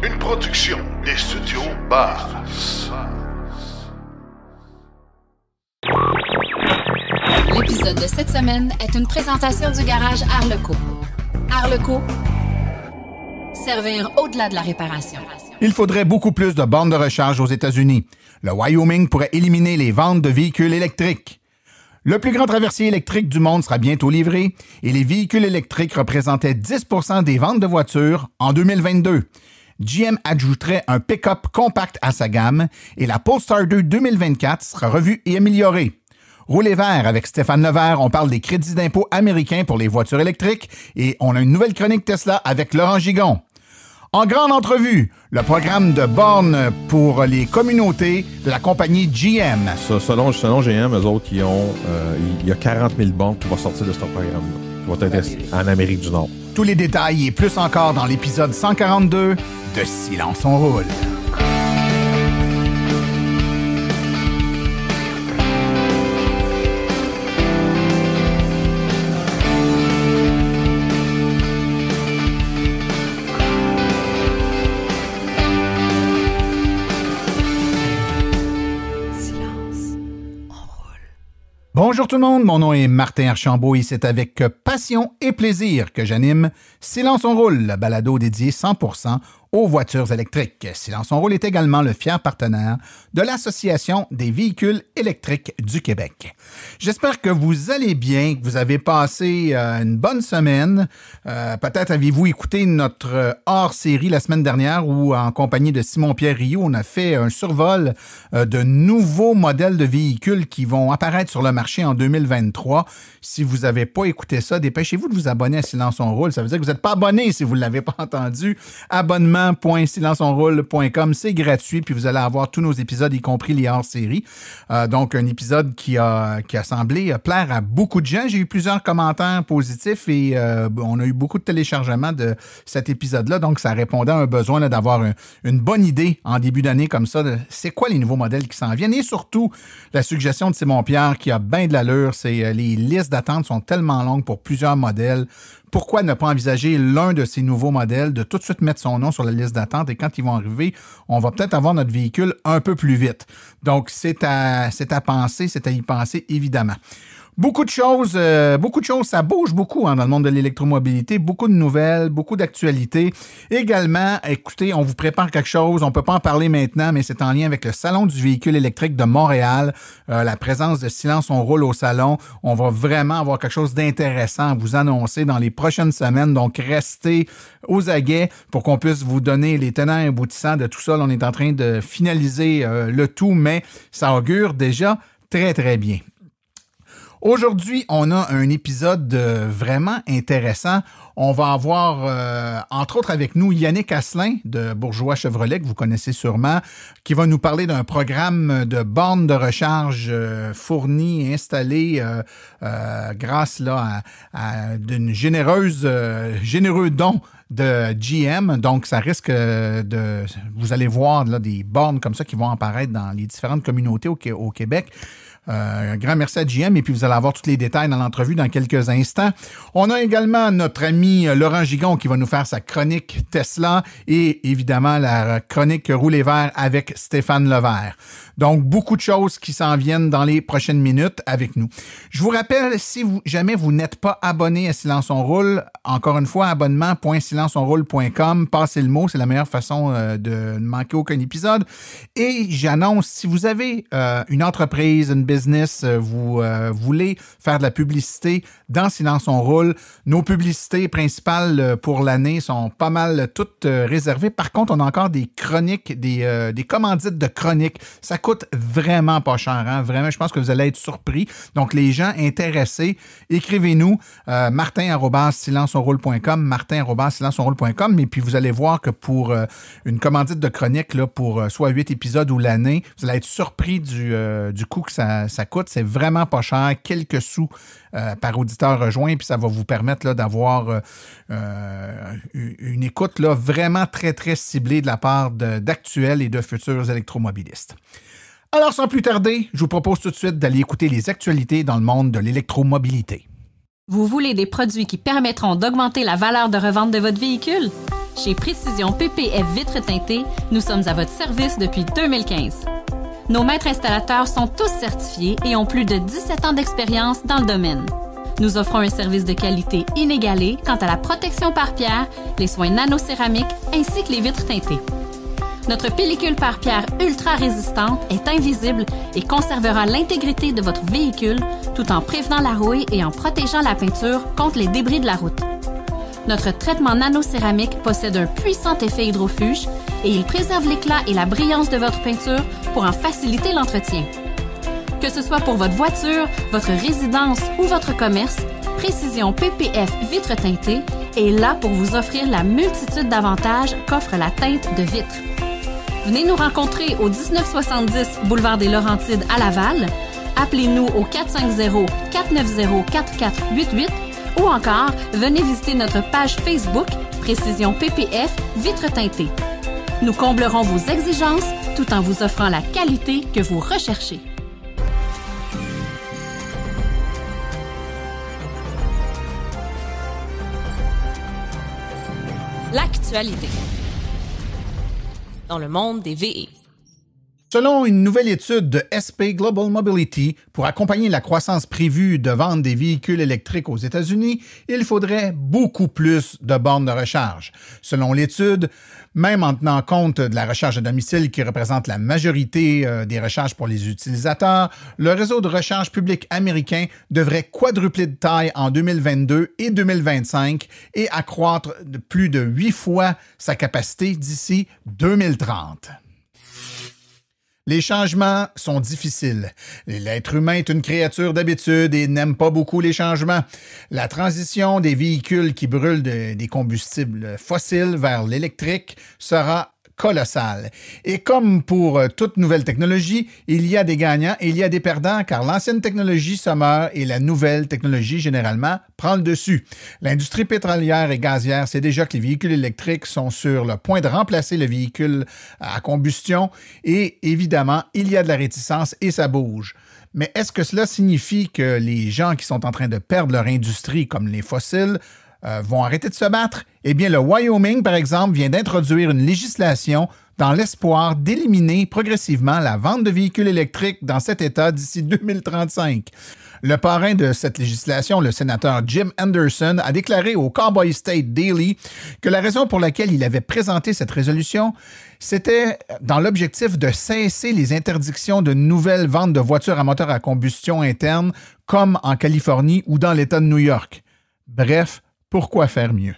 Une production des studios Bass. L'épisode de cette semaine est une présentation du garage Arleco. Arleco, servir au-delà de la réparation. Il faudrait beaucoup plus de bornes de recharge aux États-Unis. Le Wyoming pourrait éliminer les ventes de véhicules électriques. Le plus grand traversier électrique du monde sera bientôt livré et les véhicules électriques représentaient 10% des ventes de voitures en 2022. GM ajouterait un pick-up compact à sa gamme et la Polestar 2 2024 sera revue et améliorée. Roulez vert avec Stéphane Levert, on parle des crédits d'impôt américains pour les voitures électriques et on a une nouvelle chronique Tesla avec Laurent Gigon. En grande entrevue, le programme de bornes pour les communautés de la compagnie GM. Selon GM, eux autres, il y a 40 000 bornes qui vont sortir de ce programme-là, qui vont être en Amérique du Nord. Tous les détails et plus encore dans l'épisode 142 de Silence on roule. Bonjour tout le monde, mon nom est Martin Archambault et c'est avec passion et plaisir que j'anime Silence on roule, le balado dédié 100% aux voitures électriques. Silence on roule est également le fier partenaire de l'Association des véhicules électriques du Québec. J'espère que vous allez bien, que vous avez passé une bonne semaine. Peut-être avez-vous écouté notre hors-série la semaine dernière où, en compagnie de Simon-Pierre Rioux, on a fait un survol de nouveaux modèles de véhicules qui vont apparaître sur le marché en 2023. Si vous n'avez pas écouté ça, dépêchez-vous de vous abonner à Silence on roule. Ça veut dire que vous n'êtes pas abonné si vous ne l'avez pas entendu. Abonnement.silenceonroule.com, c'est gratuit, puis vous allez avoir tous nos épisodes, y compris les hors-séries. Donc, un épisode qui a semblé plaire à beaucoup de gens. J'ai eu plusieurs commentaires positifs et on a eu beaucoup de téléchargements de cet épisode-là. Donc, ça répondait à un besoin là, d'avoir une bonne idée en début d'année comme ça de c'est quoi les nouveaux modèles qui s'en viennent. Et surtout, la suggestion de Simon-Pierre qui a bien de l'allure, c'est les listes d'attente sont tellement longues pour plusieurs modèles. Pourquoi ne pas envisager l'un de ces nouveaux modèles, de tout de suite mettre son nom sur la liste d'attente et quand ils vont arriver, on va peut-être avoir notre véhicule un peu plus vite. Donc, c'est à penser, c'est à y penser évidemment. Beaucoup de choses, ça bouge beaucoup dans le monde de l'électromobilité, beaucoup de nouvelles, beaucoup d'actualités. Également, écoutez, on vous prépare quelque chose, on ne peut pas en parler maintenant, mais c'est en lien avec le Salon du véhicule électrique de Montréal, la présence de Silence on roule au salon. On va vraiment avoir quelque chose d'intéressant à vous annoncer dans les prochaines semaines, donc restez aux aguets pour qu'on puisse vous donner les tenants et aboutissants de tout ça. Là, on est en train de finaliser le tout, mais ça augure déjà très, très bien. Aujourd'hui, on a un épisode vraiment intéressant. On va avoir, entre autres avec nous, Yannick Asselin de Bourgeois Chevrolet, que vous connaissez sûrement, qui va nous parler d'un programme de bornes de recharge fournies et installées grâce là, à d'une généreux don de GM. Donc, ça risque de... Vous allez voir là, des bornes comme ça qui vont apparaître dans les différentes communautés au Québec. Un grand merci à GM et puis vous allez avoir tous les détails dans l'entrevue dans quelques instants. On a également notre ami Laurent Gigon qui va nous faire sa chronique Tesla et évidemment la chronique Roulez vert avec Stéphane Levert. Donc, beaucoup de choses qui s'en viennent dans les prochaines minutes avec nous. Je vous rappelle, si jamais vous n'êtes pas abonné à Silence on roule, encore une fois, abonnement.silenceonroule.com, passez le mot, c'est la meilleure façon de ne manquer aucun épisode. Et j'annonce, si vous avez une entreprise, une business, vous voulez faire de la publicité dans Silence on roule, nos publicités principales pour l'année sont pas mal toutes réservées. Par contre, on a encore des chroniques, des commandites de chroniques. Ça coûte vraiment pas cher, hein? Vraiment, je pense que vous allez être surpris. Donc, les gens intéressés, écrivez-nous martin@silenceonroule.com, martin@silenceonroule.com, et puis vous allez voir que pour une commandite de chronique, là, pour soit 8 épisodes ou l'année, vous allez être surpris du coût que ça coûte. C'est vraiment pas cher, quelques sous par auditeur rejoint, puis ça va vous permettre là, d'avoir une écoute là, vraiment très, très ciblée de la part d'actuels et de futurs électromobilistes. Alors, sans plus tarder, je vous propose tout de suite d'aller écouter les actualités dans le monde de l'électromobilité. Vous voulez des produits qui permettront d'augmenter la valeur de revente de votre véhicule? Chez Précision PPF Vitres teintées, nous sommes à votre service depuis 2015. Nos maîtres installateurs sont tous certifiés et ont plus de 17 ans d'expérience dans le domaine. Nous offrons un service de qualité inégalé quant à la protection par pierre, les soins nanocéramiques ainsi que les vitres teintées. Notre pellicule par pierre ultra résistante est invisible et conservera l'intégrité de votre véhicule tout en prévenant la rouille et en protégeant la peinture contre les débris de la route. Notre traitement nanocéramique possède un puissant effet hydrofuge et il préserve l'éclat et la brillance de votre peinture pour en faciliter l'entretien. Que ce soit pour votre voiture, votre résidence ou votre commerce, Précision PPF Vitres teintées est là pour vous offrir la multitude d'avantages qu'offre la teinte de vitre. Venez nous rencontrer au 1970 Boulevard des Laurentides à Laval. Appelez-nous au 450-490-4488 ou encore venez visiter notre page Facebook Précision PPF Vitres teintées. Nous comblerons vos exigences tout en vous offrant la qualité que vous recherchez. L'actualité dans le monde des VE. Selon une nouvelle étude de SP Global Mobility, pour accompagner la croissance prévue de vente des véhicules électriques aux États-Unis, il faudrait beaucoup plus de bornes de recharge. Selon l'étude, même en tenant compte de la recharge à domicile qui représente la majorité des recharges pour les utilisateurs, le réseau de recharge public américain devrait quadrupler de taille en 2022 et 2025 et accroître de plus de 8 fois sa capacité d'ici 2030. Les changements sont difficiles. L'être humain est une créature d'habitude et n'aime pas beaucoup les changements. La transition des véhicules qui brûlent des combustibles fossiles vers l'électrique sera colossale. Et comme pour toute nouvelle technologie, il y a des gagnants et il y a des perdants car l'ancienne technologie se meurt et la nouvelle technologie, généralement, prend le dessus. L'industrie pétrolière et gazière sait déjà que les véhicules électriques sont sur le point de remplacer le véhicule à combustion et évidemment, il y a de la réticence et ça bouge. Mais est-ce que cela signifie que les gens qui sont en train de perdre leur industrie, comme les fossiles, vont arrêter de se battre? Eh bien, le Wyoming, par exemple, vient d'introduire une législation dans l'espoir d'éliminer progressivement la vente de véhicules électriques dans cet État d'ici 2035. Le parrain de cette législation, le sénateur Jim Anderson, a déclaré au Cowboy State Daily que la raison pour laquelle il avait présenté cette résolution, c'était dans l'objectif de cesser les interdictions de nouvelles ventes de voitures à moteur à combustion interne, comme en Californie ou dans l'État de New York. Bref, pourquoi faire mieux?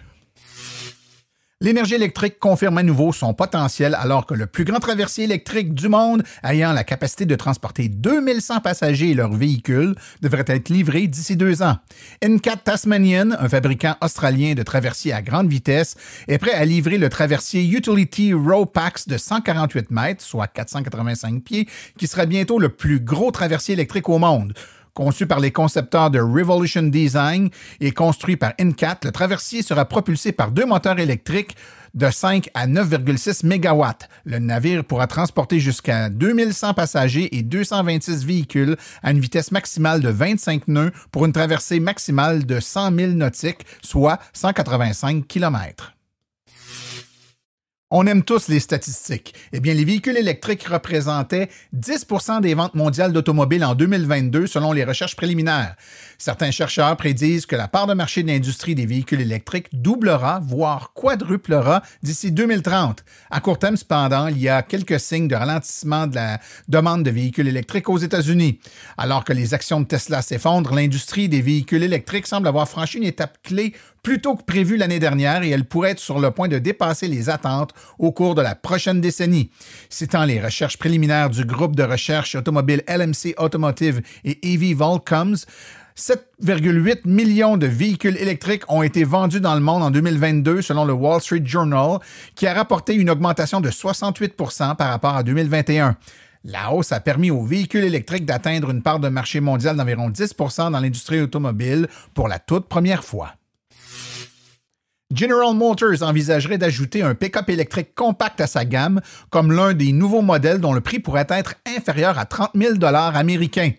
L'énergie électrique confirme à nouveau son potentiel alors que le plus grand traversier électrique du monde, ayant la capacité de transporter 2100 passagers et leurs véhicules, devrait être livré d'ici 2 ans. NCAT Tasmanian, un fabricant australien de traversiers à grande vitesse, est prêt à livrer le traversier Utility Ropax de 148 mètres, soit 485 pieds, qui sera bientôt le plus gros traversier électrique au monde. Conçu par les concepteurs de Revolution Design et construit par NCAT, le traversier sera propulsé par 2 moteurs électriques de 5 à 9,6 MW. Le navire pourra transporter jusqu'à 2100 passagers et 226 véhicules à une vitesse maximale de 25 nœuds pour une traversée maximale de 100 000 nautiques, soit 185 km. On aime tous les statistiques. Eh bien, les véhicules électriques représentaient 10 % des ventes mondiales d'automobiles en 2022 selon les recherches préliminaires. Certains chercheurs prédisent que la part de marché de l'industrie des véhicules électriques doublera, voire quadruplera d'ici 2030. À court terme, cependant, il y a quelques signes de ralentissement de la demande de véhicules électriques aux États-Unis. Alors que les actions de Tesla s'effondrent, l'industrie des véhicules électriques semble avoir franchi une étape clé plus tôt que prévu l'année dernière et elle pourrait être sur le point de dépasser les attentes au cours de la prochaine décennie. Citant les recherches préliminaires du groupe de recherche automobile LMC Automotive et EV Volcoms, 7,8 millions de véhicules électriques ont été vendus dans le monde en 2022 selon le Wall Street Journal, qui a rapporté une augmentation de 68 % par rapport à 2021. La hausse a permis aux véhicules électriques d'atteindre une part de marché mondial d'environ 10 % dans l'industrie automobile pour la toute première fois. General Motors envisagerait d'ajouter un pick-up électrique compact à sa gamme comme l'un des nouveaux modèles dont le prix pourrait être inférieur à 30 000 $ américains.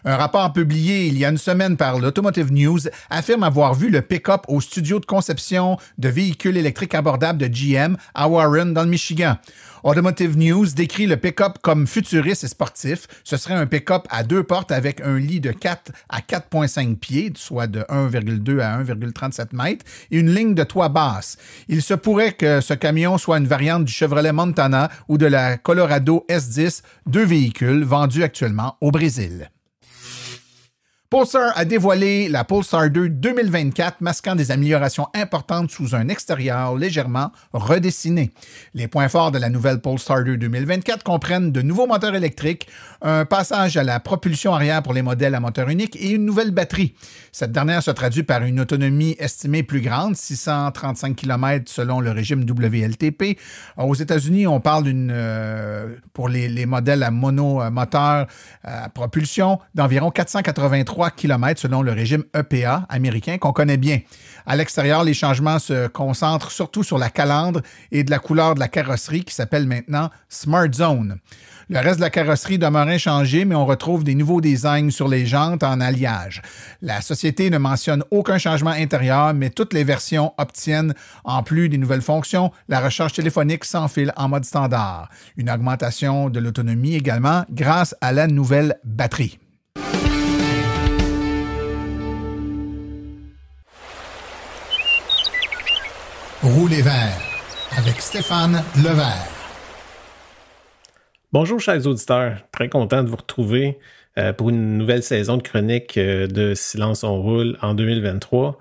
Un rapport publié il y a une semaine par l'Automotive News affirme avoir vu le pick-up au studio de conception de véhicules électriques abordables de GM à Warren, dans le Michigan. Automotive News décrit le pick-up comme futuriste et sportif. Ce serait un pick-up à 2 portes avec un lit de 4 à 4,5 pieds, soit de 1,2 à 1,37 mètres, et une ligne de toit basse. Il se pourrait que ce camion soit une variante du Chevrolet Montana ou de la Colorado S10, 2 véhicules vendus actuellement au Brésil. Polestar a dévoilé la Polestar 2 2024, masquant des améliorations importantes sous un extérieur légèrement redessiné. Les points forts de la nouvelle Polestar 2 2024 comprennent de nouveaux moteurs électriques, un passage à la propulsion arrière pour les modèles à moteur unique et une nouvelle batterie. Cette dernière se traduit par une autonomie estimée plus grande, 635 km selon le régime WLTP. Aux États-Unis, on parle pour les modèles à monomoteur à propulsion d'environ 483 km selon le régime EPA américain qu'on connaît bien. À l'extérieur, les changements se concentrent surtout sur la calandre et de la couleur de la carrosserie qui s'appelle maintenant Smart Zone. Le reste de la carrosserie demeure inchangé, mais on retrouve des nouveaux designs sur les jantes en alliage. La société ne mentionne aucun changement intérieur, mais toutes les versions obtiennent, en plus des nouvelles fonctions, la recharge téléphonique sans fil en mode standard. Une augmentation de l'autonomie également grâce à la nouvelle batterie. Roulez vert avec Stéphane Levert. Bonjour chers auditeurs, très content de vous retrouver pour une nouvelle saison de chronique de Silence on roule en 2023.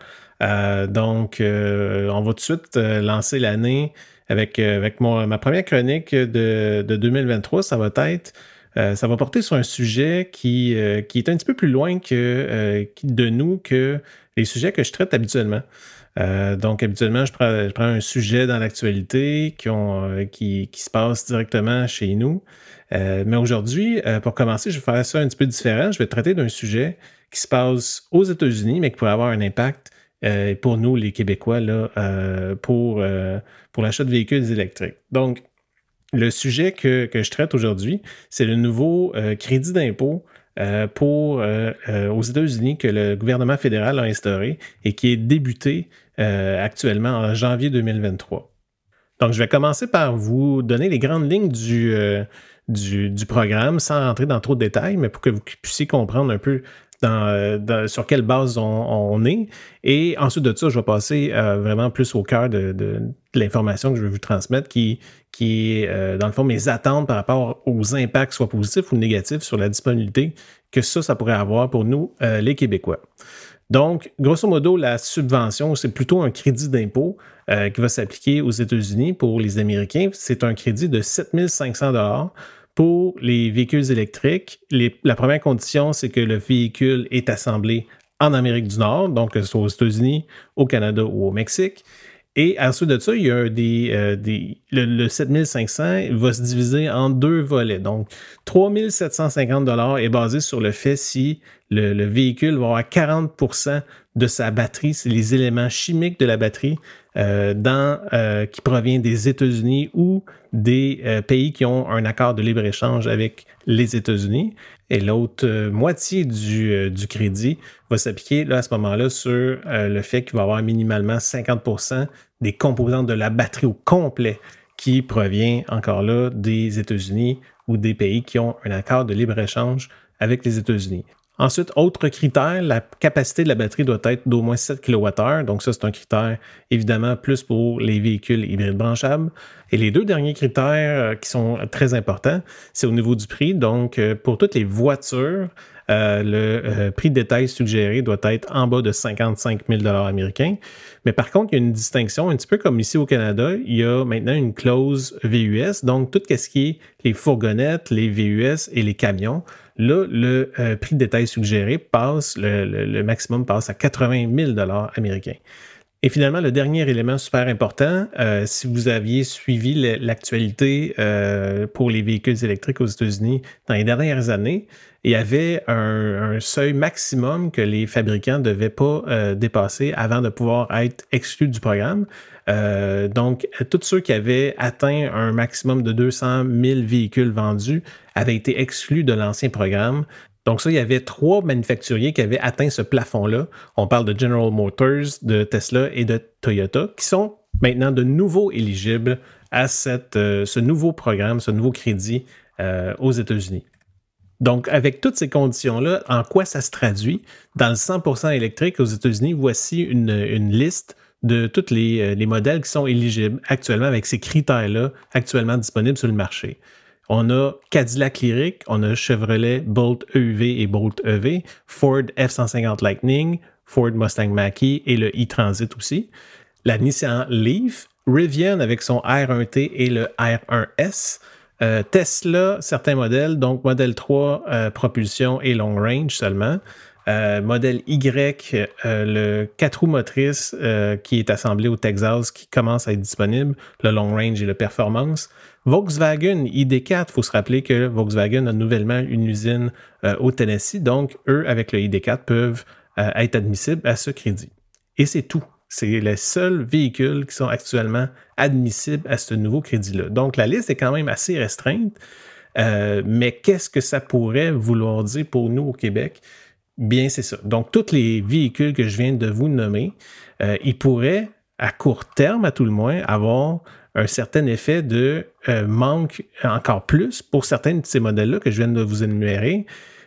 Donc on va tout de suite lancer l'année avec ma première chronique de 2023. Ça va porter sur un sujet qui est un petit peu plus loin de nous que les sujets que je traite habituellement. Donc, habituellement, je prends un sujet dans l'actualité qui se passe directement chez nous. Mais aujourd'hui, pour commencer, je vais faire ça un petit peu différent. Je vais traiter d'un sujet qui se passe aux États-Unis, mais qui pourrait avoir un impact pour nous, les Québécois, là, pour l'achat de véhicules électriques. Donc, le sujet que je traite aujourd'hui, c'est le nouveau crédit d'impôt aux États-Unis que le gouvernement fédéral a instauré et qui est débuté actuellement en janvier 2023. Donc, je vais commencer par vous donner les grandes lignes du programme sans rentrer dans trop de détails, mais pour que vous puissiez comprendre un peu sur quelle base on est. Et ensuite de ça, je vais passer vraiment plus au cœur de l'information que je vais vous transmettre qui est, dans le fond, mes attentes par rapport aux impacts, soit positifs ou négatifs, sur la disponibilité que ça pourrait avoir pour nous, les Québécois. Donc, grosso modo, la subvention, c'est plutôt un crédit d'impôt qui va s'appliquer aux États-Unis pour les Américains. C'est un crédit de 7 500 $ pour les véhicules électriques. La première condition, c'est que le véhicule est assemblé en Amérique du Nord, donc que ce soit aux États-Unis, au Canada ou au Mexique. Et ensuite de ça, il y a le 7500 va se diviser en 2 volets. Donc, 3 750 $ est basé sur le fait si le véhicule va avoir 40% de sa batterie, c'est les éléments chimiques de la batterie qui provient des États-Unis ou des pays qui ont un accord de libre-échange avec les États-Unis. Et l'autre moitié du crédit va s'appliquer là, à ce moment-là sur le fait qu'il va y avoir minimalement 50% des composantes de la batterie au complet qui provient encore là des États-Unis ou des pays qui ont un accord de libre-échange avec les États-Unis. Ensuite, autre critère, la capacité de la batterie doit être d'au moins 7 kWh. Donc ça, c'est un critère évidemment plus pour les véhicules hybrides branchables. Et les 2 derniers critères qui sont très importants, c'est au niveau du prix. Donc pour toutes les voitures, le prix de détail suggéré doit être en bas de 55 000 $ américains. Mais par contre, il y a une distinction, un petit peu comme ici au Canada, il y a maintenant une clause VUS. Donc tout ce qui est les fourgonnettes, les VUS et les camions, là, le prix de détail suggéré le maximum passe à 80 000 $ américains. Et finalement, le dernier élément super important, si vous aviez suivi l'actualité pour les véhicules électriques aux États-Unis dans les dernières années, il y avait un seuil maximum que les fabricants ne devaient pas dépasser avant de pouvoir être exclus du programme. Donc, tous ceux qui avaient atteint un maximum de 200 000 véhicules vendus avaient été exclus de l'ancien programme. Donc ça, il y avait 3 manufacturiers qui avaient atteint ce plafond-là. On parle de General Motors, de Tesla et de Toyota, qui sont maintenant de nouveau éligibles à ce nouveau programme, ce nouveau crédit aux États-Unis. Donc, avec toutes ces conditions-là, en quoi ça se traduit? Dans le 100% électrique aux États-Unis, voici une liste de tous les modèles qui sont éligibles actuellement avec ces critères-là actuellement disponibles sur le marché. On a Cadillac Lyriq, on a Chevrolet Bolt EUV et Bolt EV, Ford F-150 Lightning, Ford Mustang Mach-E et le e-Transit aussi. La Nissan Leaf, Rivian avec son R1T et le R1S, Tesla, certains modèles, donc Model 3, propulsion et long range seulement. Modèle Y, le 4 roues motrices qui est assemblé au Texas, qui commence à être disponible, le long range et le performance. Volkswagen ID4, il faut se rappeler que Volkswagen a nouvellement une usine au Tennessee, donc eux, avec le ID4, peuvent être admissibles à ce crédit. Et c'est tout. C'est les seuls véhicules qui sont actuellement admissibles à ce nouveau crédit-là. Donc la liste est quand même assez restreinte, mais qu'est-ce que ça pourrait vouloir dire pour nous au Québec? Bien, c'est ça. Donc, tous les véhicules que je viens de vous nommer, ils pourraient, à court terme, à tout le moins, avoir un certain effet de manque encore plus pour certains de ces modèles-là que je viens de vous énumérer.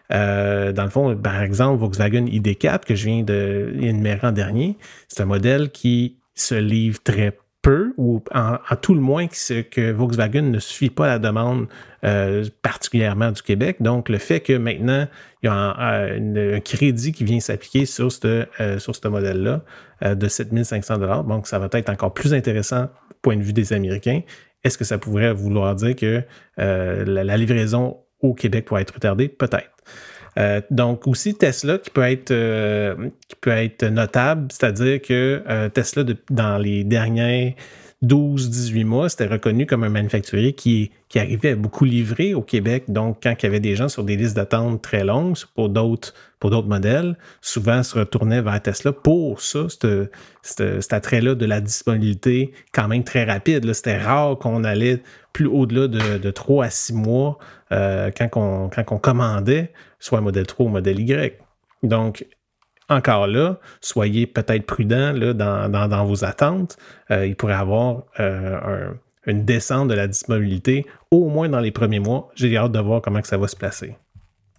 Dans le fond, par exemple, Volkswagen ID4, que je viens d'énumérer en dernier, c'est un modèle qui se livre très peu, ou en tout le moins que Volkswagen ne suit pas la demande particulièrement du Québec. Donc, le fait que maintenant, il y a un crédit qui vient s'appliquer sur ce modèle-là de 7 500 $, donc ça va être encore plus intéressant du point de vue des Américains. Est-ce que ça pourrait vouloir dire que la livraison au Québec pourrait être retardée? Peut-être. Donc aussi Tesla qui peut être notable, c'est-à-dire que Tesla dans les derniers 12-18 mois, c'était reconnu comme un manufacturier qui arrivait à beaucoup livrer au Québec. Donc, quand il y avait des gens sur des listes d'attente très longues pour d'autres modèles, souvent se retournaient vers Tesla pour ça, cet attrait-là de la disponibilité quand même très rapide. Là, c'était rare qu'on allait plus au-delà de 3 à 6 mois quand on commandait soit un modèle 3 ou un modèle Y. Donc, encore là, soyez peut-être prudents là, dans vos attentes. Il pourrait y avoir une descente de la disponibilité, au moins dans les premiers mois. J'ai hâte de voir comment que ça va se placer.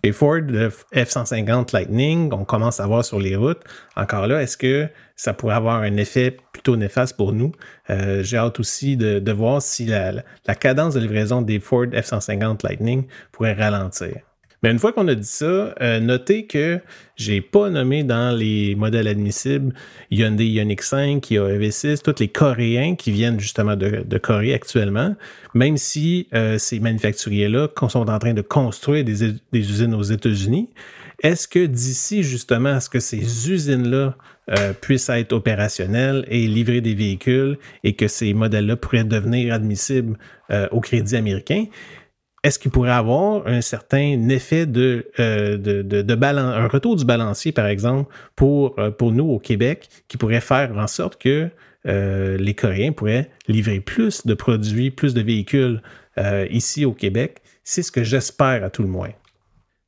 Et Ford, le F-150 Lightning, on commence à voir sur les routes. Encore là, est-ce que ça pourrait avoir un effet plutôt néfaste pour nous? J'ai hâte aussi de voir si la cadence de livraison des Ford F-150 Lightning pourrait ralentir. Mais une fois qu'on a dit ça, notez que j'ai pas nommé dans les modèles admissibles Hyundai Ioniq 5, Kia EV6, tous les Coréens qui viennent justement de Corée actuellement, même si ces manufacturiers-là sont en train de construire des usines aux États-Unis. Est-ce que d'ici justement à ce que ces usines-là puissent être opérationnelles et livrer des véhicules et que ces modèles-là pourraient devenir admissibles au crédit américain, est-ce qu'il pourrait avoir un certain effet un retour du balancier, par exemple, pour nous au Québec, qui pourrait faire en sorte que les Coréens pourraient livrer plus de produits, plus de véhicules ici au Québec? C'est ce que j'espère à tout le moins.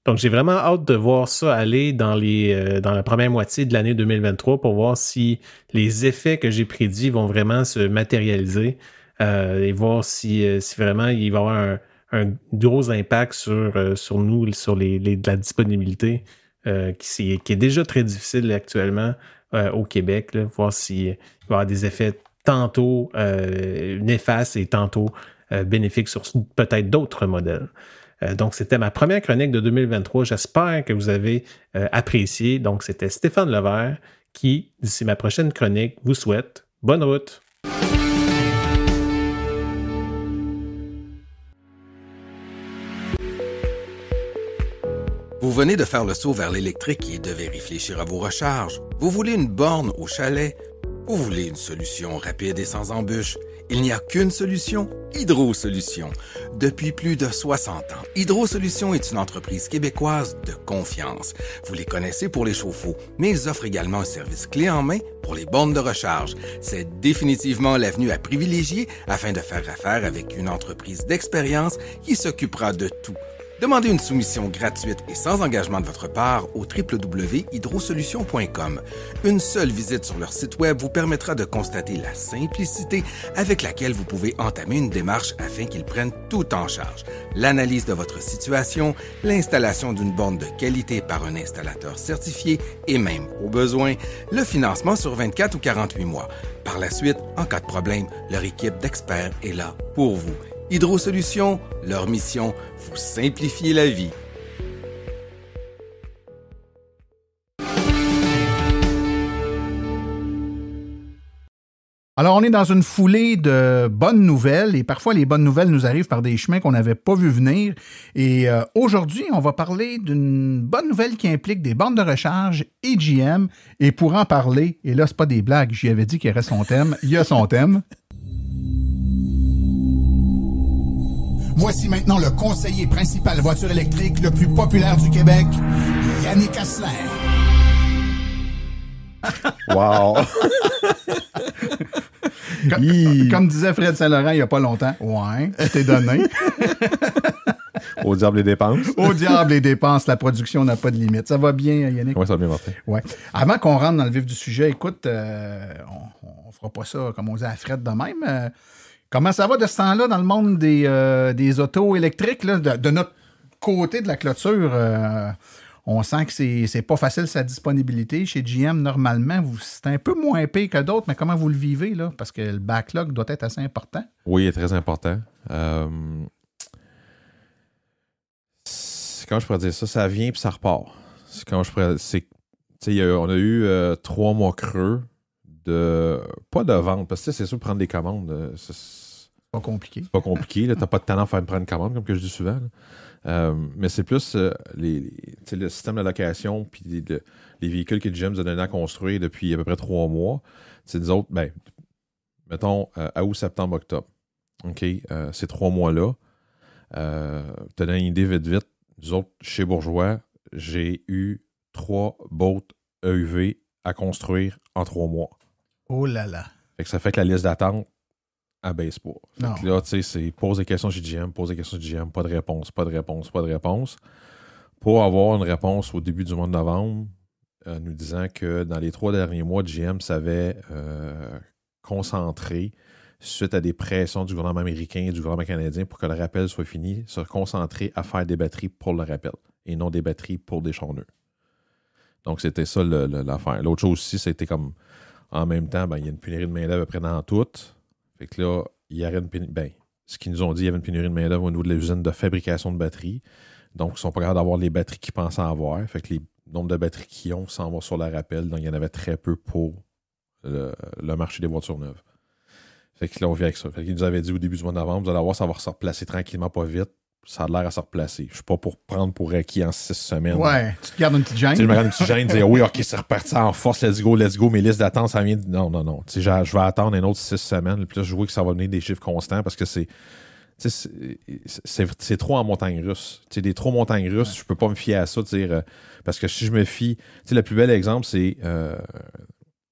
Donc, j'ai vraiment hâte de voir ça aller dans la première moitié de l'année 2023 pour voir si les effets que j'ai prédits vont vraiment se matérialiser et voir si vraiment il va y avoir un gros impact sur nous, sur la disponibilité qui est déjà très difficile actuellement au Québec. Là, voir s'il va y avoir des effets tantôt néfastes et tantôt bénéfiques sur peut-être d'autres modèles. Donc, c'était ma première chronique de 2023. J'espère que vous avez apprécié. Donc, c'était Stéphane Levert qui, d'ici ma prochaine chronique, vous souhaite bonne route. Vous venez de faire le saut vers l'électrique et devez réfléchir à vos recharges. Vous voulez une borne au chalet? Vous voulez une solution rapide et sans embûches? Il n'y a qu'une solution, Hydro Solutions. Depuis plus de 60 ans, Hydro Solutions est une entreprise québécoise de confiance. Vous les connaissez pour les chauffe-eau, mais ils offrent également un service clé en main pour les bornes de recharge. C'est définitivement l'avenue à privilégier afin de faire affaire avec une entreprise d'expérience qui s'occupera de tout. Demandez une soumission gratuite et sans engagement de votre part au www.hydrosolutions.com. Une seule visite sur leur site web vous permettra de constater la simplicité avec laquelle vous pouvez entamer une démarche afin qu'ils prennent tout en charge. L'analyse de votre situation, l'installation d'une borne de qualité par un installateur certifié et même, au besoin, le financement sur 24 ou 48 mois. Par la suite, en cas de problème, leur équipe d'experts est là pour vous. Hydro Solutions, leur mission, vous simplifier la vie. Alors, on est dans une foulée de bonnes nouvelles et parfois les bonnes nouvelles nous arrivent par des chemins qu'on n'avait pas vu venir. Et aujourd'hui, on va parler d'une bonne nouvelle qui implique des bornes de recharge et GM. Et pour en parler, et là, c'est pas des blagues, j'y avais dit qu'il y aurait son thème, il y a son thème. Voici maintenant le conseiller principal voiture électrique le plus populaire du Québec, Yannick Asselin. Wow! Comme disait Fred Saint-Laurent il n'y a pas longtemps. Ouais, tu t'es donné. Au diable les dépenses. Au diable les dépenses, la production n'a pas de limite. Ça va bien, Yannick? Oui, ça va bien, Martin. Ouais. Avant qu'on rentre dans le vif du sujet, écoute, on fera pas ça, comme on dit, à Fred de même. Comment ça va de ce temps-là dans le monde des autos électriques? Là, de notre côté de la clôture, on sent que c'est pas facile sa disponibilité. Chez GM, normalement, c'est un peu moins épais que d'autres, mais comment vous le vivez, là? Parce que le backlog doit être assez important. Oui, il est très important. Comment je pourrais dire ça? Ça vient puis ça repart. On a eu 3 mois creux. Pas de vente, parce que c'est sûr, prendre des commandes, c'est pas compliqué. C'est pas compliqué. Tu n'as pas de talent à faire prendre une commande, comme que je dis souvent. Mais c'est plus le système de location puis les véhicules que GM nous a donné à construire depuis à peu près 3 mois. C'est nous autres, mettons, à août, septembre, octobre. OK? Ces 3 mois-là, te donner une idée vite. Nous autres, chez Bourgeois, j'ai eu 3 boats EUV à construire en 3 mois. Oh là là. Fait que ça fait que la liste d'attente abaisse pas. Fait que là, tu sais, c'est pose des questions chez GM, pas de réponse. Pour avoir une réponse au début du mois de novembre, nous disant que dans les 3 derniers mois, GM s'avait concentré, suite à des pressions du gouvernement américain et du gouvernement canadien pour que le rappel soit fini, se concentrer à faire des batteries pour le rappel et non des batteries pour des charneux. Donc, c'était ça l'affaire. L'autre chose aussi, c'était comme en même temps, il y a une pénurie de main-d'œuvre à peu près dans tout. Fait que là, il y aurait une pénurie. Ce qu'ils nous ont dit, il y avait une pénurie de main-d'œuvre au niveau de l'usine de fabrication de batteries. Donc, ils ne sont pas capables d'avoir les batteries qu'ils pensaient avoir. Fait que les nombres de batteries qu'ils ont s'en vont sur la rappel. Donc, il y en avait très peu pour le marché des voitures neuves. Fait que là, on vient avec ça. Fait qu'ils nous avaient dit au début du mois de novembre, vous allez voir, ça va se replacer tranquillement, pas vite. Ça a l'air à se replacer. Je ne suis pas pour prendre pour acquis en 6 semaines. Ouais, tu te gardes une petite gêne. Je me garde une petite gêne, dire oui, OK, c'est reparti en force, let's go, mes listes d'attente, ça vient. Non. Je vais attendre une autre 6 semaines, puis là, je vois que ça va venir des chiffres constants parce que c'est trop en montagne russe. Des trop montagnes russes, je peux pas me fier à ça, parce que si je me fie. Le plus bel exemple, c'est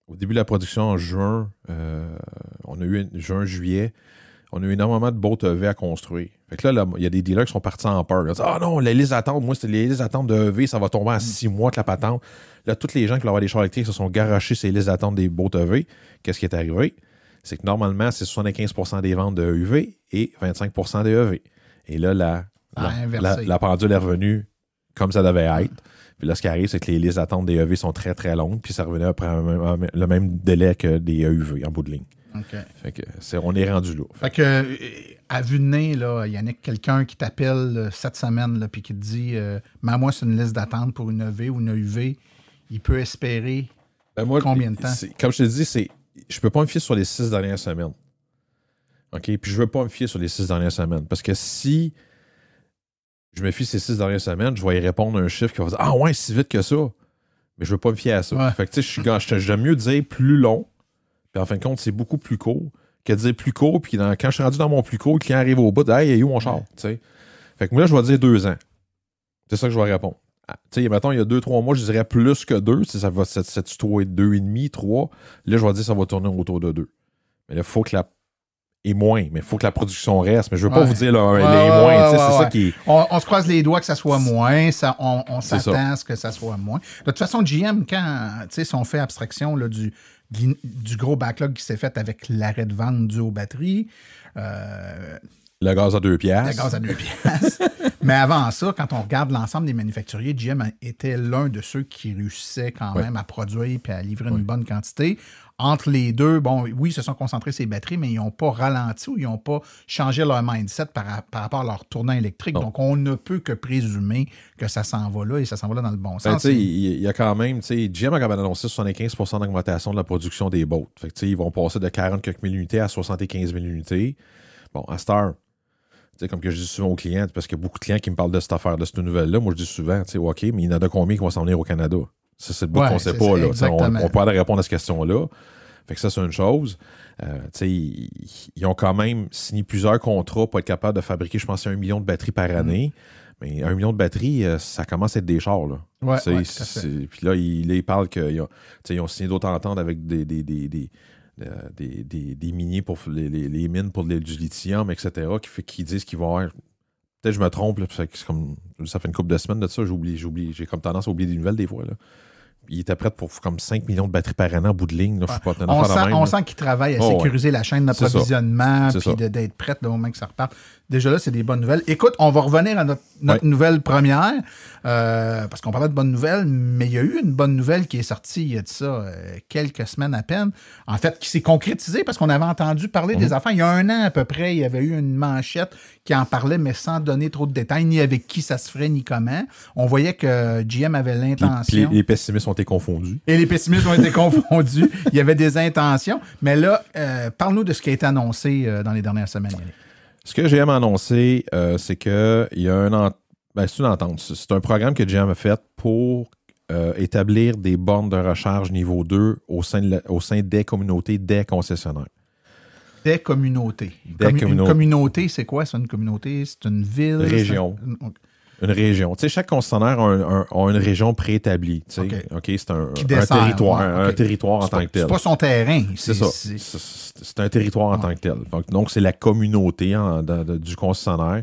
au début de la production en juin, on a eu juillet. On a eu énormément de boats EV à construire. Fait que là, il y a des dealers qui sont partis en peur. Ils disent, non, les listes d'attente, moi, c'était les listes d'attente de EV, ça va tomber en 6 mois que la patente. Là, tous les gens qui voulaient avoir des chars électriques se sont garochés ces listes d'attente des boats EV. Qu'est-ce qui est arrivé? C'est que normalement, c'est 75% des ventes de EV et 25% des EV. Et là, la pendule est revenue comme ça devait être. Puis là, ce qui arrive, c'est que les listes d'attente des EV sont très, très longues. Puis ça revenait après le même délai que des EUV en bout de ligne. Okay. Fait que on est rendu là. Fait que, à vue de nez, là, Yannick, quelqu'un qui t'appelle cette semaine puis qui te dit moi, c'est une liste d'attente pour une EV ou une UV, il peut espérer combien de temps? Comme je te dis, je peux pas me fier sur les 6 dernières semaines. OK? Puis je veux pas me fier sur les 6 dernières semaines. Parce que si je me fie ces 6 dernières semaines, je vais y répondre à un chiffre qui va dire ah ouais, si vite que ça. Mais je veux pas me fier à ça. Ouais. Fait que tu sais, j'aime mieux dire plus long. Puis en fin de compte, c'est beaucoup plus court que de dire plus court. Puis quand je suis rendu dans mon plus court, le client arrive au bout, hey, il est où mon char? T'sais. Fait que moi, là, je vais dire 2 ans. C'est ça que je vais répondre. Tu sais, mettons, il y a 2-3 mois, je dirais plus que 2. Ça va être 2,5, 3. Là, je vais dire que ça va tourner autour de 2. Mais là, il faut que et moins, mais il faut que la production reste. Mais je ne veux pas vous dire les moins. C'est ça qui est... On se croise les doigts que ça soit moins. On s'attend à ce que ça soit moins. De toute façon, GM, si on fait abstraction là, du gros backlog qui s'est fait avec l'arrêt de vente dû aux batteries... le gaz à 2 piastres. Le gaz à 2 piastres. Mais avant ça, quand on regarde l'ensemble des manufacturiers, GM était l'un de ceux qui réussissaient quand même à produire et à livrer une bonne quantité. Entre les deux, bon, oui, ils se sont concentrés sur les batteries, mais ils n'ont pas ralenti ou ils n'ont pas changé leur mindset par rapport à leur tournant électrique. Donc, on ne peut que présumer que ça s'en va là et ça s'en va là dans le bon sens. Il y a quand même, GM a quand même annoncé 75% d'augmentation de la production des boats. Fait que, ils vont passer de 40 quelques mille unités à 75 000 unités. Bon, à Star, comme que je dis souvent aux clients, parce qu'il y a beaucoup de clients qui me parlent de cette affaire, de cette nouvelle-là. Moi, je dis souvent, OK, mais il y en a de combien qui vont s'en venir au Canada? Ça, c'est le bout qu'on ne sait pas. Là. On peut aller répondre à cette question-là. Fait que ça, c'est une chose. Ils ont quand même signé plusieurs contrats pour être capables de fabriquer, je pense, 1 million de batteries par année. Mais 1 million de batteries, ça commence à être des chars. Là. Puis là, ils parlent qu'ils ont signé d'autres ententes avec des miniers pour les mines pour du lithium, etc., qui disent qu'ils vont avoir... Peut-être que je me trompe, là, ça fait une couple de semaines de ça, j'ai comme tendance à oublier des nouvelles des fois. Là. Il était prêt pour comme 5 millions de batteries par an en bout de ligne. Là, on sent qu'il travaille à sécuriser la chaîne d'approvisionnement puis d'être prêt le moment que ça reparte. Déjà là, c'est des bonnes nouvelles. Écoute, on va revenir à notre nouvelle première, parce qu'on parlait de bonnes nouvelles, mais il y a eu une bonne nouvelle qui est sortie il y a de ça quelques semaines à peine. En fait, qui s'est concrétisée parce qu'on avait entendu parler des affaires. Il y a 1 an à peu près, il y avait eu une manchette qui en parlait, mais sans donner trop de détails, ni avec qui ça se ferait, ni comment. On voyait que GM avait l'intention... Les pessimistes ont été confondus. Et les pessimistes ont été confondus. Il y avait des intentions. Mais là, parle-nous de ce qui a été annoncé dans les dernières semaines, Yannick. Ce que GM a annoncé, c'est qu'il y a c'est une entente. C'est un programme que GM a fait pour établir des bornes de recharge niveau 2 au sein des communautés des concessionnaires. Des communautés. Une communauté, c'est quoi ça, une communauté? C'est une ville? Région. Une région. Tu sais, chaque concessionnaire a une région préétablie. Okay, c'est un territoire. Un territoire en tant que tel. C'est pas son terrain. C'est ça. C'est un territoire en tant que tel. Donc, c'est la communauté du concessionnaire.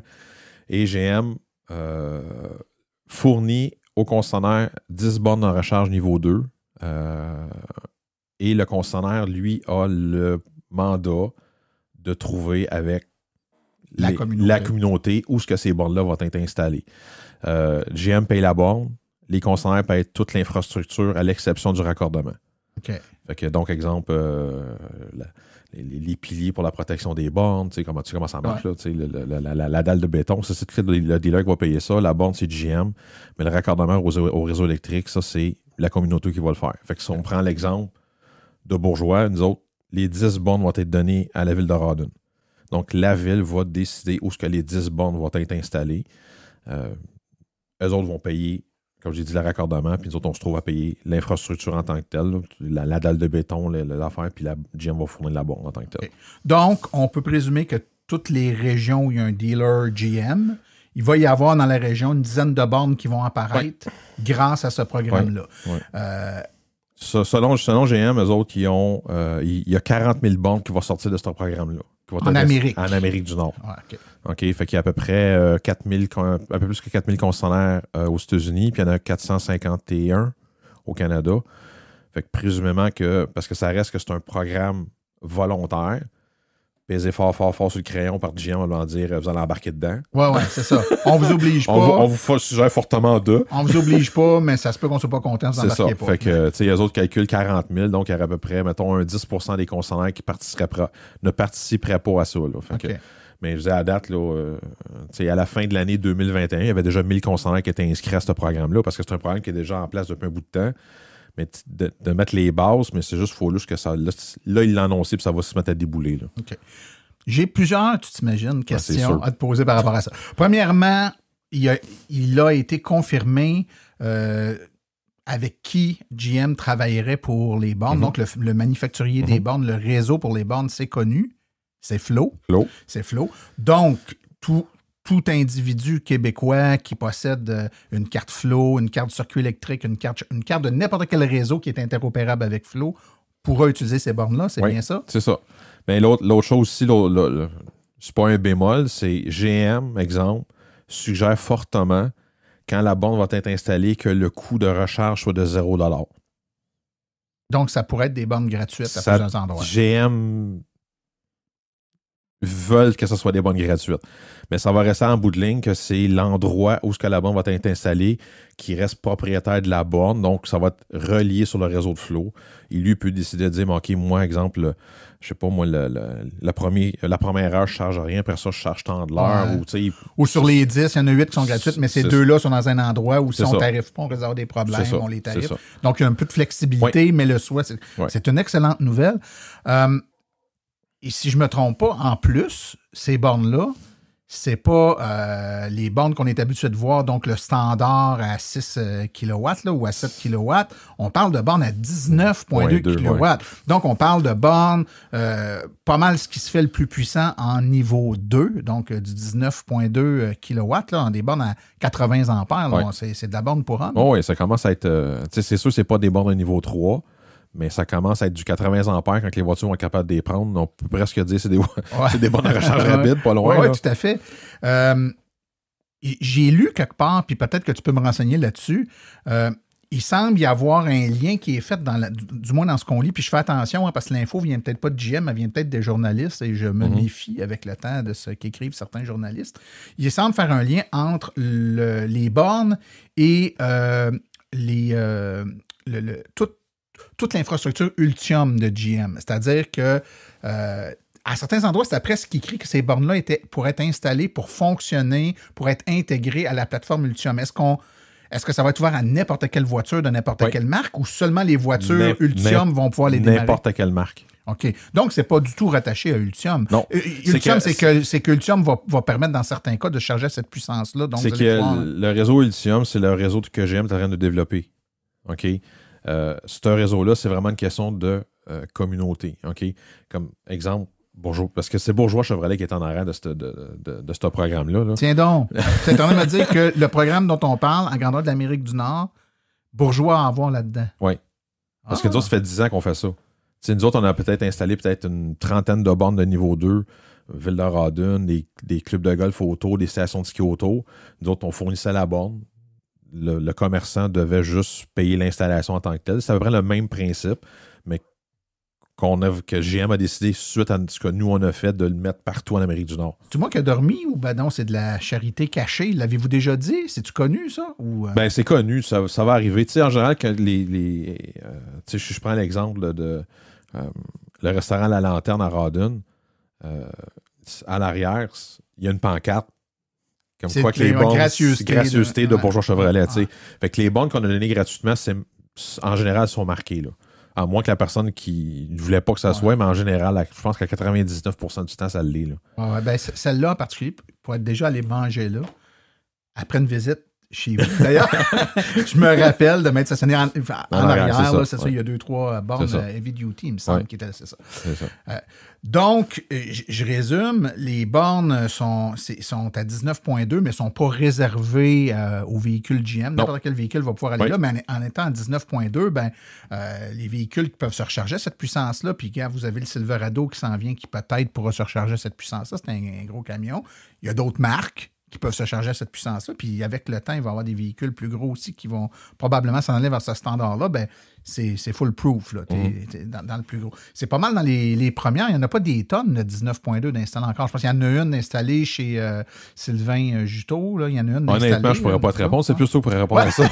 Et GM fournit au concessionnaire 10 bornes de recharge niveau 2. Et le concessionnaire, lui, a le mandat de trouver avec la communauté où est-ce que ces bornes-là vont être installées. GM paye la borne, les concessionnaires payent toute l'infrastructure à l'exception du raccordement. OK. Fait que, donc, exemple, les piliers pour la protection des bornes, tu sais comment ça marche, là, tu sais, la dalle de béton, ça, c'est le dealer qui va payer ça. La borne, c'est GM, mais le raccordement au réseau électrique, ça, c'est la communauté qui va le faire. Fait que si on prend l'exemple de Bourgeois, nous autres, les 10 bornes vont être données à la ville de Rawdon. Donc, la ville va décider où est-ce que les 10 bornes vont être installées. Eux autres vont payer, comme j'ai dit, le raccordement, puis nous autres, on se trouve à payer l'infrastructure en tant que telle, la dalle de béton, l'affaire, puis la GM va fournir la borne en tant que telle. Donc, on peut présumer que toutes les régions où il y a un dealer GM, il va y avoir dans la région une dizaine de bornes qui vont apparaître grâce à ce programme-là. Selon GM, eux autres, il y a 40 000 bornes qui vont sortir de ce programme-là. En Amérique. En Amérique du Nord. OK. Fait qu'il y a à peu près un peu plus que 4 000 concessionnaires aux États-Unis, puis il y en a 451 au Canada. Fait que présumément parce que ça reste que c'est un programme volontaire, peser fort sur le crayon par GM, on va leur dire, vous allez embarquer dedans. Ouais, c'est ça. On vous oblige pas. On vous suggère fortement de. On vous oblige pas, mais ça se peut qu'on soit pas content, vous embarquez pas. Fait que, tu sais, les autres calculent 40 000, donc il y aurait à peu près, mettons, un 10% des concessionnaires qui ne participeraient pas à ça. Là. Fait que, mais je disais à date, là, à la fin de l'année 2021, il y avait déjà 1000 concessionnaires qui étaient inscrits à ce programme-là, parce que c'est un programme qui est déjà en place depuis un bout de temps. Mais de mettre les bases, mais c'est juste faut que ça. Là, il l'a annoncé, puis ça va se mettre à débouler. Là. OK. J'ai plusieurs, tu t'imagines, questions à te poser par rapport à ça. Premièrement, il a été confirmé avec qui GM travaillerait pour les bornes. Donc, le manufacturier des bornes, le réseau pour les bornes, c'est connu. C'est Flow. C'est Flow. Donc, tout individu québécois qui possède une carte Flow, une carte de circuit électrique, une carte de n'importe quel réseau qui est interopérable avec Flow pourra utiliser ces bornes-là. C'est bien ça? C'est ça. Mais l'autre chose aussi, c'est pas un bémol, c'est GM, exemple, suggère fortement, quand la borne va être installée, que le coût de recharge soit de 0$. Donc, ça pourrait être des bornes gratuites à plusieurs endroits. GM veulent que ce soit des bornes gratuites. Mais ça va rester en bout de ligne que c'est l'endroit où la borne va être installée qui reste propriétaire de la borne. Donc, ça va être relié sur le réseau de Flow. Et lui peut décider de dire, OK, moi, exemple, je sais pas, moi, la première heure, je charge rien. Après ça, je charge tant de l'heure. Ou sur les 10, il y en a 8 qui sont gratuites, mais ces deux-là sont dans un endroit où si on ne tariffe pas, on réserve des problèmes, on les tariffe. Donc, il y a un peu de flexibilité, mais le choix, c'est une excellente nouvelle. Et si je ne me trompe pas, en plus, ces bornes-là, c'est pas les bornes qu'on est habitué de voir, donc le standard à 6 kW là, ou à 7 kW. On parle de bornes à 19,2 kW. Donc, on parle de bornes pas mal ce qui se fait le plus puissant en niveau 2, donc du 19,2 kW, là, des bornes à 80 ampères. Là, c'est de la borne pour homme. Oui, ça commence à être... c'est sûr, c'est pas des bornes de niveau 3, mais ça commence à être du 80 ampères quand les voitures vont être capables de les prendre. On peut presque dire que c'est des bornes de recharge rapide, pas loin. Oui, tout à fait. J'ai lu quelque part, puis peut-être que tu peux me renseigner là-dessus. Il semble y avoir un lien qui est fait, du moins dans ce qu'on lit, puis je fais attention, parce que l'info vient peut-être pas de GM, elle vient peut-être des journalistes, et je me méfie avec le temps de ce qu'écrivent certains journalistes. Il semble faire un lien entre les bornes et toute l'infrastructure Ultium de GM. C'est-à-dire que à certains endroits, c'était presque écrit que ces bornes-là pour être installées, pour fonctionner, pour être intégrées à la plateforme Ultium. Est-ce que ça va être ouvert à n'importe quelle voiture de n'importe quelle marque ou seulement les voitures Ultium vont pouvoir les démarrer? N'importe quelle marque. OK. Donc, c'est pas du tout rattaché à Ultium. Non. Ultium, c'est que Ultium va permettre, dans certains cas, de charger à cette puissance-là. Donc, c'est que le réseau Ultium, c'est le réseau que GM est en train de développer. OK? Ce réseau-là, c'est vraiment une question de communauté. OK? Comme exemple, Bourgeois, parce que c'est Bourgeois Chevrolet qui est en arrière de ce programme-là. Là. Tiens donc, tu es en train de me dire que le programme dont on parle, en grandeur de l'Amérique du Nord, Bourgeois a à voir là-dedans. Oui. Parce que nous autres, ça fait 10 ans qu'on fait ça. T'sais, nous autres, on a peut-être installé une trentaine de bornes de niveau 2, Ville de Rawdon, des clubs de golf autour, des stations de ski autour. Nous autres, on fournissait la borne. Le commerçant devait juste payer l'installation en tant que telle. C'est à peu près le même principe, mais que GM a décidé, suite à ce que nous, on a fait, de le mettre partout en Amérique du Nord. C'est moi qui ai dormi ou ben non, c'est de la charité cachée? L'avez-vous déjà dit? C'est-tu connu, ça? Ou, Ben, c'est connu, ça va arriver. Tu sais, en général, quand je prends l'exemple de le restaurant La Lanterne à Rawdon, à l'arrière, il y a une pancarte comme quoi que les bornes, gracieuseté de Bourgeois Chevrolet. Fait que les bornes qu'on a données gratuitement, en général, sont marquées, là. À moins que la personne qui ne voulait pas que ça soit, mais en général, je pense qu'à 99% du temps, ça l'est. Là. Ben, celle-là en particulier, pour être déjà allé manger là, après une visite chez vous. D'ailleurs, je me rappelle de m'être stationné en arrière. C'est ça, il y a 2-3 bornes heavy duty, il me semble, qui étaient, c'est ça. Donc, je résume, les bornes sont à 19,2, mais ne sont pas réservées aux véhicules GM. N'importe quel véhicule va pouvoir aller là, mais en étant à 19,2, les véhicules qui peuvent se recharger à cette puissance-là, puis quand vous avez le Silverado qui s'en vient, qui peut-être pourra se recharger à cette puissance-là, c'est un gros camion. Il y a d'autres marques qui peuvent se charger à cette puissance-là. Puis avec le temps, il va y avoir des véhicules plus gros aussi qui vont probablement s'en aller vers ce standard-là. Ben, c'est full-proof là, t'es dans le plus gros. C'est pas mal dans les premières. Il n'y en a pas des tonnes de 19,2 d'installés encore. Je pense qu'il y en a une installée chez Sylvain Juteau. Là. Il y en a une installée. Honnêtement, je ne pourrais pas te répondre. C'est plus tôt pour répondre à ça.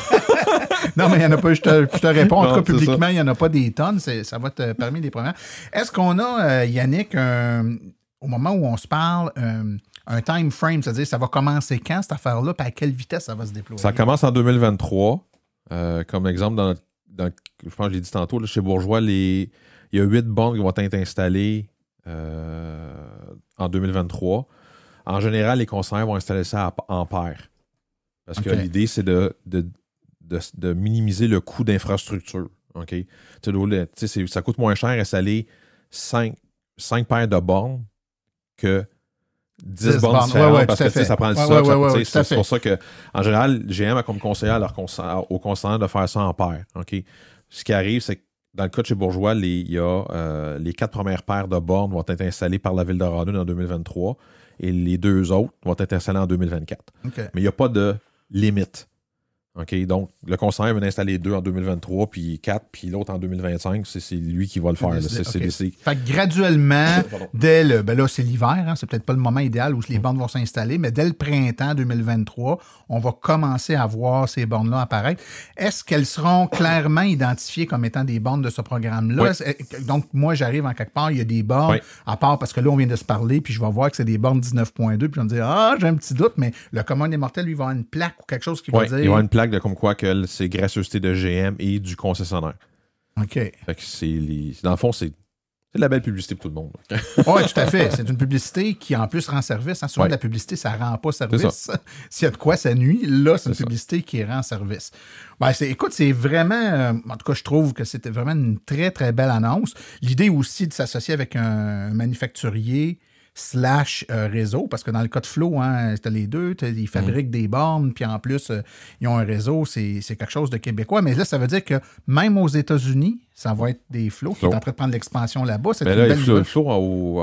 Non, mais il n'y en a pas. Je te réponds. En tout cas, publiquement, il n'y en a pas des tonnes. Ça va être parmi les premières. Est-ce qu'on a, Yannick, au moment où on se parle, un time frame, c'est-à-dire ça va commencer quand cette affaire-là, puis à quelle vitesse ça va se déployer? Ça commence en 2023. Comme exemple, je pense que je l'ai dit tantôt, là, chez Bourgeois, il y a 8 bornes qui vont être installées en 2023. En général, les concessionnaires vont installer ça à ampères. Parce que l'idée, c'est de de minimiser le coût d'infrastructure. OK? Ça coûte moins cher installer 5 paires de bornes que 10 bornes différentes parce que ça prend le stock. C'est pour ça qu'en général, GM a comme conseiller aux concessionnaires de faire ça en paires. OK? Ce qui arrive, c'est que dans le cas de chez Bourgeois, les 4 premières paires de bornes vont être installées par la Ville de Rawdon en 2023 et les 2 autres vont être installées en 2024. Okay. Mais il n'y a pas de limite. OK? Donc, le concessionnaire va installer 2 en 2023, puis 4, puis l'autre en 2025. C'est lui qui va le faire. C'est décidé. Fait que graduellement, dès le... Ben là, c'est l'hiver. Hein, c'est peut-être pas le moment idéal où les bornes vont s'installer, mais dès le printemps 2023, on va commencer à voir ces bornes-là apparaître. Est-ce qu'elles seront clairement identifiées comme étant des bornes de ce programme-là? Oui. Donc, moi, j'arrive en quelque part, il y a des bornes, à part parce que là, on vient de se parler, puis je vais voir que c'est des bornes 19.2, puis on va me dire, j'ai un petit doute, mais le commun des mortels, lui, va avoir une plaque ou quelque chose qui va dire... il va avoir une plaque de comme quoi que c'est gracieuseté de GM et du concessionnaire. OK. Fait que dans le fond, c'est de la belle publicité pour tout le monde. Oui, tout à fait. C'est une publicité qui, en plus, rend service. Hein. Souvent, de la publicité, ça ne rend pas service. S'il y a de quoi, ça nuit. Là, c'est une publicité qui rend service. Ben, écoute, c'est vraiment... en tout cas, je trouve que c'était vraiment une très, très belle annonce. L'idée aussi de s'associer avec un manufacturier /réseau, parce que dans le cas de Flow, hein, c'était les deux, ils fabriquent des bornes, puis en plus, ils ont un réseau, c'est quelque chose de québécois. Mais là, ça veut dire que même aux États-Unis, ça va être des Flow qui est en train de prendre l'expansion là-bas. Mais là, Flow a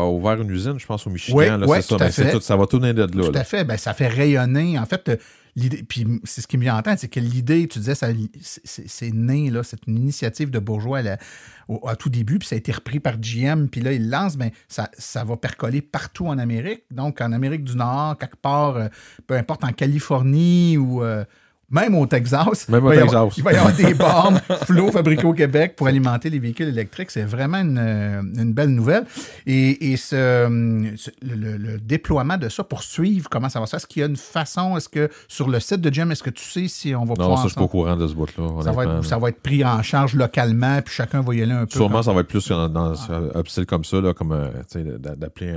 ouvert une usine, je pense, au Michigan. Oui, c'est ça. Ça va tout venir de là. Tout à fait. Ben, ça fait rayonner. En fait, l'idée, puis c'est ce qui me vient en tête, c'est que l'idée, tu disais, c'est né, là, c'est une initiative de Bourgeois à tout début, puis ça a été repris par GM, puis là, ils lancent, ben, ça va percoler partout en Amérique. Donc, en Amérique du Nord, quelque part, peu importe, en Californie ou... même au Texas, il va y avoir des bornes Flow fabriquées au Québec pour alimenter les véhicules électriques. C'est vraiment une belle nouvelle. Et le déploiement de ça pour suivre comment ça va se faire, est-ce qu'il y a une façon, est-ce que sur le site de GM, est-ce que tu sais si on va pouvoir... Non, ça, je ne suis pas au courant de ce bout-là. Ça va être pris en charge localement, puis chacun va y aller un peu. Sûrement, ça va être plus dans un style comme ça, là, comme d'appeler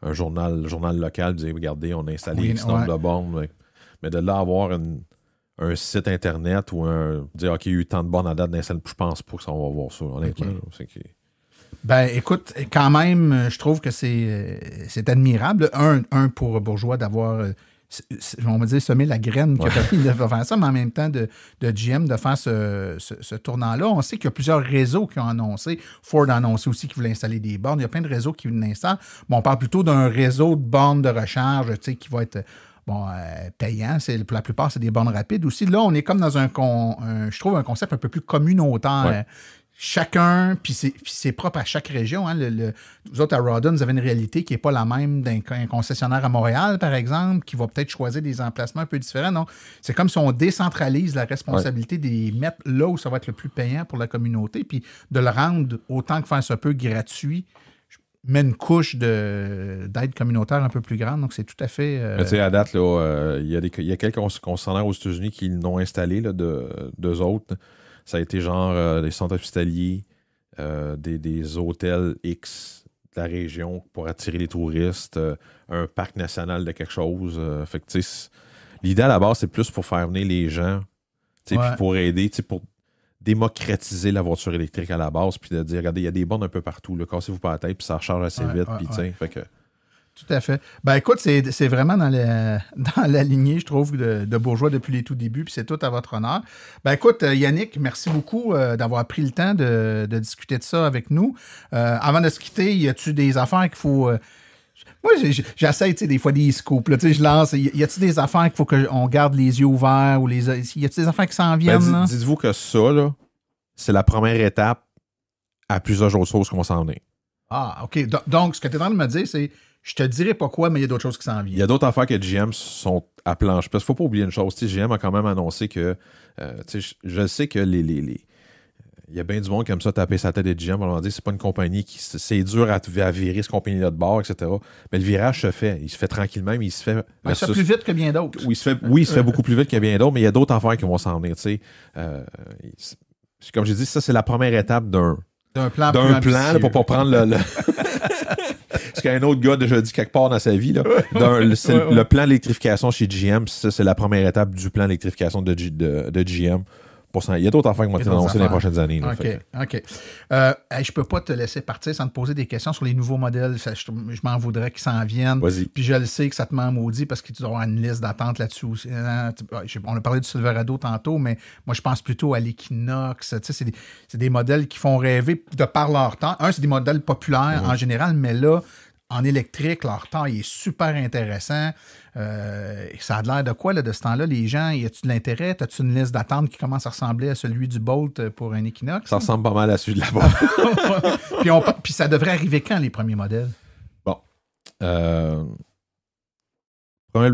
un journal local, de dire, regardez, on a installé X nombre de bornes. Mais de là avoir un site Internet ou dire, OK, il y a eu tant de bornes à date d'installer, je pense pas que ça, on va voir ça, honnêtement. Okay. Ben, écoute, quand même, je trouve que c'est admirable. Un pour Bourgeois d'avoir, on va dire, semé la graine qui a permis de faire ça, mais en même temps de GM de faire ce tournant-là. On sait qu'il y a plusieurs réseaux qui ont annoncé. Ford a annoncé aussi qu'il voulait installer des bornes. Il y a plein de réseaux qui l'installent. Bon, on parle plutôt d'un réseau de bornes de recharge, tu sais, qui va être... payant, pour la plupart, c'est des bornes rapides aussi. Là, on est comme dans je trouve un concept un peu plus communautaire. Ouais. Chacun, puis c'est propre à chaque région. Hein. Vous autres, à Rawdon, vous avez une réalité qui n'est pas la même d'un concessionnaire à Montréal, par exemple, qui va peut-être choisir des emplacements un peu différents. Donc, c'est comme si on décentralise la responsabilité des mettre là où ça va être le plus payant pour la communauté, puis de le rendre autant que faire ça peut gratuit. Met une couche d'aide communautaire un peu plus grande, donc c'est tout à fait... Tu sais, à date, il y a quelques concessionnaires aux États-Unis qui l'ont installé, là, d'eux autres. Ça a été genre des centres hospitaliers, des hôtels X de la région pour attirer les touristes, un parc national de quelque chose. Fait que, tu sais, l'idée à la base, c'est plus pour faire venir les gens, tu sais, puis pour aider, tu sais, pour démocratiser la voiture électrique à la base, puis de dire, regardez, il y a des bornes un peu partout, là, cassez-vous pas la tête, puis ça recharge assez vite, puis fait que... Tout à fait. Ben écoute, c'est vraiment dans la lignée, je trouve, de Bourgeois depuis les tout débuts, puis c'est tout à votre honneur. Ben écoute, Yannick, merci beaucoup d'avoir pris le temps de discuter de ça avec nous. Avant de se quitter, y a-tu des affaires qu'il faut... Moi, j'essaie, tu sais, des fois des scoops, tu sais, je lance. Y a-t-il des affaires qu'il faut qu'on garde les yeux ouverts ou y a-t-il des affaires qui s'en viennent? Ben, dites-vous que ça, là, c'est la première étape à plusieurs autres choses qu'on va s'en venir. Ah, OK. Donc, ce que tu es en train de me dire, c'est je te dirai pas quoi, mais il y a d'autres choses qui s'en viennent. Il y a d'autres affaires que GM sont à planche. Parce qu'il ne faut pas oublier une chose. GM a quand même annoncé que je sais que il y a bien du monde qui aime ça taper sa tête de GM. On va dire c'est pas une compagnie qui. C'est dur à virer cette compagnie-là de bord, etc. Mais le virage se fait. Il se fait tranquillement, mais il se fait. Il se fait plus vite que bien d'autres. Oui, il se fait beaucoup plus vite que bien d'autres, mais il y a d'autres affaires qui vont s'en venir. Comme j'ai dit, ça, c'est la première étape d'un plan là, pour pas prendre le ce qu'un autre gars a déjà dit quelque part dans sa vie. Là. Le plan d'électrification chez GM, ça, c'est la première étape du plan d'électrification de GM. Il y a d'autres affaires qui vont être annoncées dans les prochaines années. Là, OK. Je peux pas te laisser partir sans te poser des questions sur les nouveaux modèles. Je m'en voudrais qu'ils s'en viennent. Vas-y. Puis je le sais que ça te m'en maudit parce que tu dois avoir une liste d'attente là-dessus aussi. On a parlé du Silverado tantôt, mais moi, je pense plutôt à l'Equinox. C'est des modèles qui font rêver de par leur temps. C'est des modèles populaires en général, mais là, en électrique, leur taille est super intéressant. Ça a l'air de quoi, là, de ce temps-là? Les gens, y a-tu de l'intérêt? As-tu une liste d'attente qui commence à ressembler à celui du Bolt pour un Equinox? Ça ressemble pas mal à celui de la Bolt. Puis ça devrait arriver quand, les premiers modèles? Bon. Le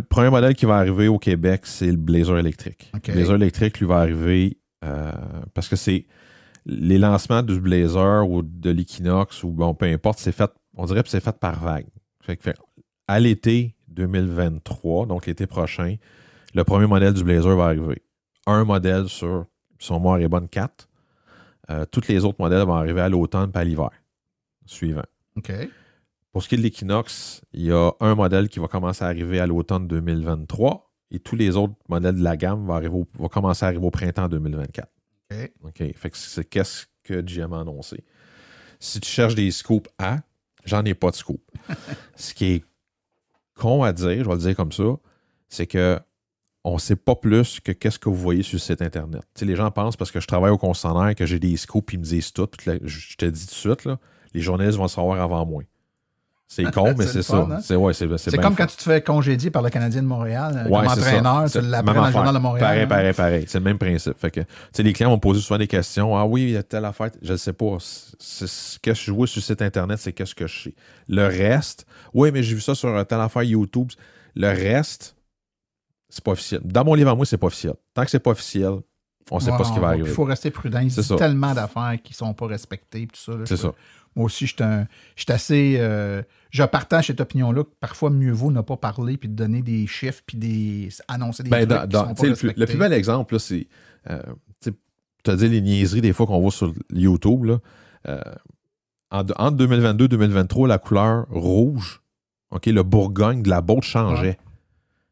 premier modèle qui va arriver au Québec, c'est le Blazer électrique. Okay. Le Blazer électrique, lui, va arriver parce que c'est les lancements du Blazer ou de l'Equinox ou bon, peu importe, c'est fait, on dirait que c'est fait par vague. À l'été 2023, donc l'été prochain, le premier modèle du Blazer va arriver. Un modèle sur son mémoire est bonne 4. Tous les autres modèles vont arriver à l'automne et à l'hiver suivant. OK. Pour ce qui est de l'Equinox, il y a un modèle qui va commencer à arriver à l'automne 2023 et tous les autres modèles de la gamme vont commencer à arriver au printemps 2024. OK. Fait que c'est qu'est-ce que GM a annoncé. Si tu cherches des scoops A, j'en ai pas de scoop. Ce qui est con à dire, je vais le dire comme ça, c'est que on ne sait pas plus que qu'est-ce que vous voyez sur le site Internet. T'sais, les gens pensent parce que je travaille au concessionnaire que j'ai des scoops et ils me disent tout. Je te dis tout de suite, là, les journalistes vont le savoir avant moi. C'est con, mais c'est ça. Hein? C'est comme quand tu te fais congédier par le Canadien de Montréal comme entraîneur, tu l'apprends dans le Journal de Montréal. Pareil. C'est le même principe. Fait que, les clients vont me poser souvent des questions. Ah oui, il y a telle affaire. Je ne sais pas. Ce que je vois sur le site Internet, c'est qu'est-ce que je sais. Le reste, oui, mais j'ai vu ça sur telle affaire YouTube. Le reste, c'est pas officiel. Dans mon livre à moi, c'est pas officiel. Tant que c'est pas officiel, on ne sait pas ce qui va arriver. Il faut rester prudent. Il y a tellement d'affaires qui ne sont pas respectées. Tout ça, là, c'est ça. Moi aussi, je suis assez... je partage cette opinion-là que parfois, mieux vaut ne pas parler puis de donner des chiffres puis annoncer des trucs qui sont pas respectés. Le plus bel exemple, là, c'est... tu as dit les niaiseries des fois qu'on voit sur YouTube. Là, entre 2022 et 2023, la couleur rouge, okay, le Bourgogne de la Beauce changeait. Ouais.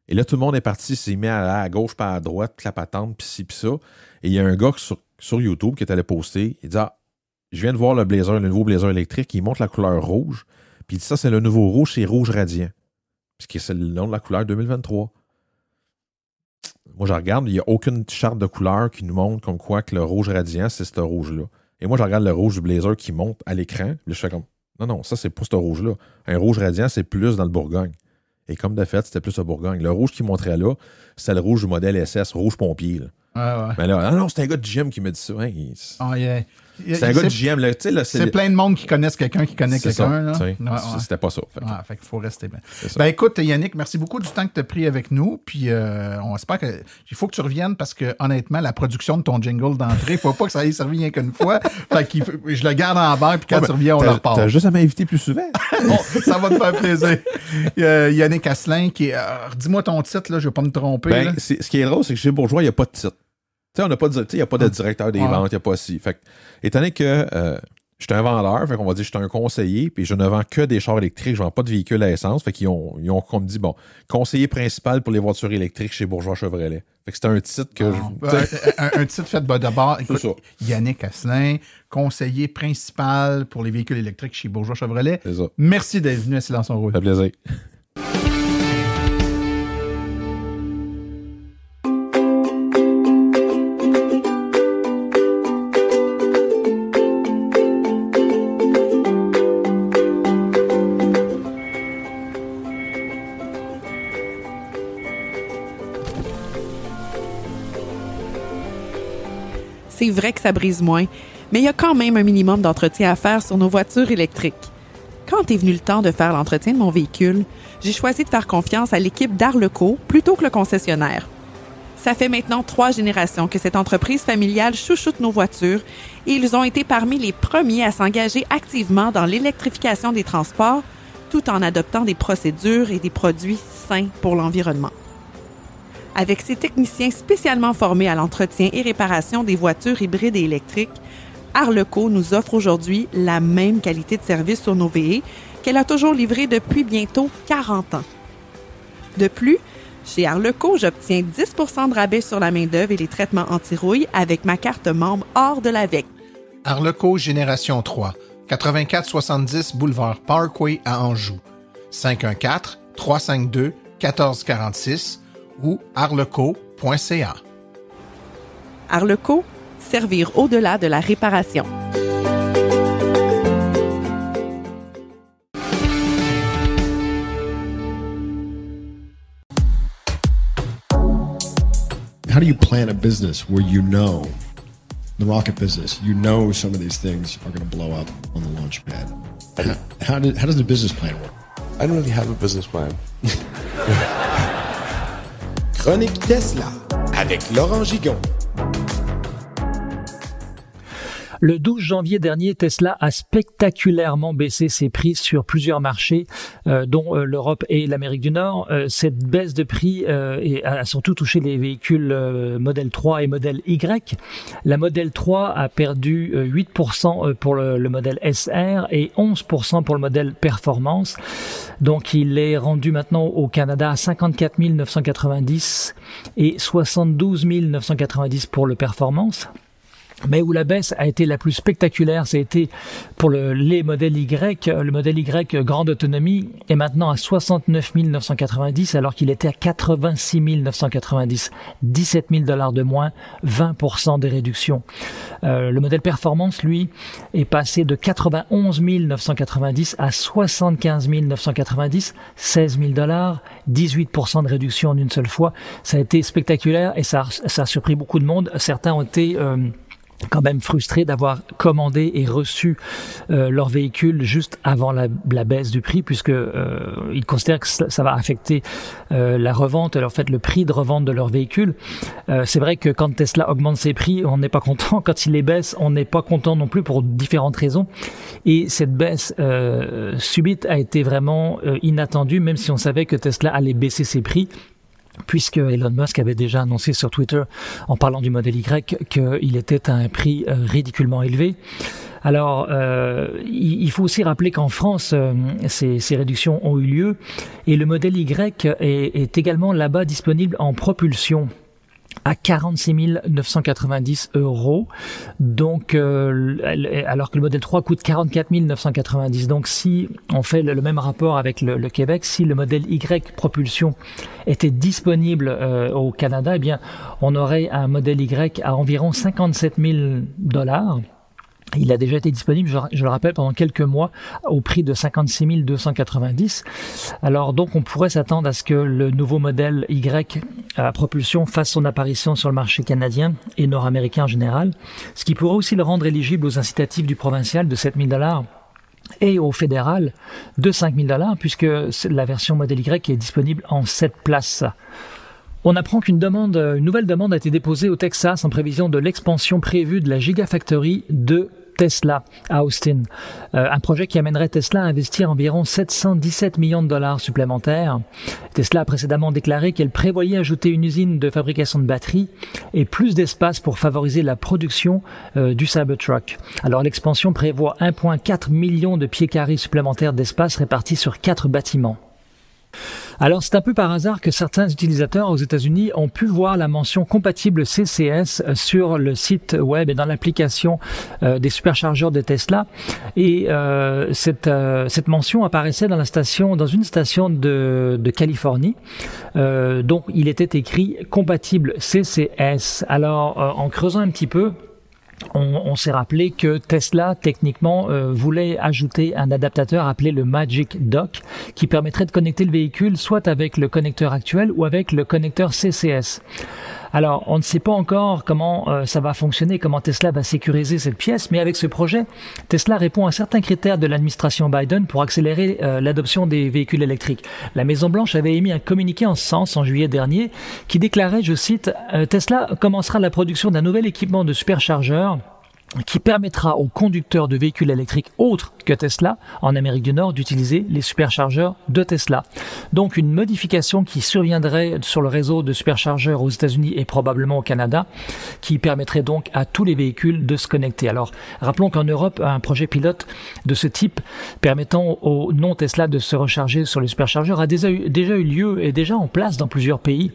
Et là, tout le monde est parti, s'est mis à gauche pas à droite, puis la patente, puis ci, puis ça. Et il y a un gars sur YouTube qui est allé poster, il dit je viens de voir le nouveau Blazer électrique, il montre la couleur rouge, puis il dit ça, c'est le nouveau rouge, c'est rouge radiant. Puis c'est le nom de la couleur 2023. Moi, je regarde, il n'y a aucune charte de couleur qui nous montre comme quoi que le rouge radiant, c'est ce rouge-là. Et moi, je regarde le rouge du Blazer qui monte à l'écran, puis je fais comme non, ça, c'est pas ce rouge-là. Un rouge radiant, c'est plus dans le Bourgogne. Et comme de fait, c'était plus le Bourgogne. Le rouge qu'il montrait là, c'était le rouge du modèle SS, rouge pompier. Là. Ouais. Mais là, non, c'est un gars de GM qui m'a dit ça. Hein, c'est un gars de GM. Là, c'est plein de monde qui connaissent quelqu'un qui connaît quelqu'un. C'était pas ça. Fait qu'il faut rester bien. Ben écoute, Yannick, merci beaucoup du temps que tu as pris avec nous. Puis on espère qu'il faut que tu reviennes parce que honnêtement, la production de ton jingle d'entrée, il ne faut pas que ça ait servi rien qu'une fois. Fait que je le garde en barre, puis quand tu reviens, on le repart. T'as juste à m'inviter plus souvent. Bon, ça va te faire plaisir. Yannick Asselin, qui est. Dis-moi ton titre, là, je ne vais pas me tromper. Ce qui est drôle, c'est que chez Bourgeois, il n'y a pas de titre. Il n'y a pas de directeur des ventes, il n'y a pas si. Fait que, étant donné que je suis un vendeur, fait qu'on va dire que je suis un conseiller, puis je ne vends que des chars électriques, je ne vends pas de véhicules à essence. Fait qu'ils ont comme dit, conseiller principal pour les voitures électriques chez Bourgeois Chevrolet. Fait que c'était un titre que un titre fait d'abord, écoute, Yannick Asselin, conseiller principal pour les véhicules électriques chez Bourgeois Chevrolet. C'est ça. Merci d'être venu à Silence on roule. Ça fait plaisir. C'est vrai que ça brise moins, mais il y a quand même un minimum d'entretien à faire sur nos voitures électriques. Quand est venu le temps de faire l'entretien de mon véhicule, j'ai choisi de faire confiance à l'équipe d'Arleco plutôt que le concessionnaire. Ça fait maintenant 3 générations que cette entreprise familiale chouchoute nos voitures et ils ont été parmi les premiers à s'engager activement dans l'électrification des transports tout en adoptant des procédures et des produits sains pour l'environnement. Avec ses techniciens spécialement formés à l'entretien et réparation des voitures hybrides et électriques, Arleco nous offre aujourd'hui la même qualité de service sur nos VE qu'elle a toujours livré depuis bientôt 40 ans. De plus, chez Arleco, j'obtiens 10 % de rabais sur la main-d'œuvre et les traitements anti-rouille avec ma carte membre hors de l'AVEC. Arleco Génération 3, 8470 Boulevard Parkway à Anjou. 514-352-1446 ou arleco.ca. Arleco, servir au-delà de la réparation. How do you plan a business where you know, the rocket business, you know some of these things are going to blow up on the launch pad? How does the business plan work? I don't really have a business plan. Chronique Tesla avec Laurent Gigon. Le 12 janvier dernier, Tesla a spectaculairement baissé ses prix sur plusieurs marchés, dont l'Europe et l'Amérique du Nord. Cette baisse de prix a surtout touché les véhicules Model 3 et Model Y. La Model 3 a perdu 8% pour le modèle SR et 11% pour le modèle Performance. Donc, il est rendu maintenant au Canada à 54 990 et 72 990 pour le Performance. Mais où la baisse a été la plus spectaculaire, ça a été pour les modèles Y. Le modèle Y grande autonomie est maintenant à 69 990 alors qu'il était à 86 990. 17 000 $ de moins, 20% de réduction. Le modèle Performance, lui, est passé de 91 990 à 75 990, 16 000 $, 18% de réduction en une seule fois. Ça a été spectaculaire et ça a surpris beaucoup de monde. Certains ont été quand même frustrés d'avoir commandé et reçu leur véhicule juste avant la baisse du prix, puisque ils considèrent que ça va affecter la revente, en fait le prix de revente de leur véhicule. C'est vrai que quand Tesla augmente ses prix, on n'est pas content. Quand il les baisse, on n'est pas content non plus pour différentes raisons. Et cette baisse subite a été vraiment inattendue, même si on savait que Tesla allait baisser ses prix, puisque Elon Musk avait déjà annoncé sur Twitter, en parlant du modèle Y, qu'il était à un prix ridiculement élevé. Alors, il faut aussi rappeler qu'en France, ces réductions ont eu lieu, et le modèle Y est également là-bas disponible en propulsion à 46 990 €, donc alors que le modèle 3 coûte 44 990. Donc si on fait le même rapport avec le Québec, si le modèle Y propulsion était disponible au Canada, eh bien on aurait un modèle Y à environ 57 000 $. Il a déjà été disponible, je le rappelle, pendant quelques mois au prix de 56 290. Alors donc on pourrait s'attendre à ce que le nouveau modèle Y à propulsion fasse son apparition sur le marché canadien et nord-américain en général, ce qui pourrait aussi le rendre éligible aux incitatifs du provincial de 7 000 $ et au fédéral de 5 000 $, puisque la version modèle Y est disponible en 7 places. On apprend qu'une nouvelle demande a été déposée au Texas en prévision de l'expansion prévue de la Gigafactory de Tesla à Austin. Un projet qui amènerait Tesla à investir environ 717 millions de $ supplémentaires. Tesla a précédemment déclaré qu'elle prévoyait ajouter une usine de fabrication de batteries et plus d'espace pour favoriser la production du Cybertruck. Alors l'expansion prévoit 1,4 million de pieds carrés supplémentaires d'espace répartis sur 4 bâtiments. Alors c'est un peu par hasard que certains utilisateurs aux États-Unis ont pu voir la mention compatible CCS sur le site web et dans l'application des superchargeurs de Tesla. Et cette mention apparaissait dans une station de Californie. Donc il était écrit compatible CCS. Alors en creusant un petit peu, on s'est rappelé que Tesla, techniquement, voulait ajouter un adaptateur appelé le Magic Dock qui permettrait de connecter le véhicule soit avec le connecteur actuel ou avec le connecteur CCS. Alors, on ne sait pas encore comment ça va fonctionner, comment Tesla va sécuriser cette pièce, mais avec ce projet, Tesla répond à certains critères de l'administration Biden pour accélérer l'adoption des véhicules électriques. La Maison-Blanche avait émis un communiqué en ce sens en juillet dernier qui déclarait, je cite, « Tesla commencera la production d'un nouvel équipement de superchargeur qui permettra aux conducteurs de véhicules électriques autres que Tesla en Amérique du Nord d'utiliser les superchargeurs de Tesla. Donc une modification qui surviendrait sur le réseau de superchargeurs aux États-Unis et probablement au Canada, qui permettrait donc à tous les véhicules de se connecter. Alors rappelons qu'en Europe, un projet pilote de ce type permettant aux non-Tesla de se recharger sur les superchargeurs a déjà eu lieu et est déjà en place dans plusieurs pays.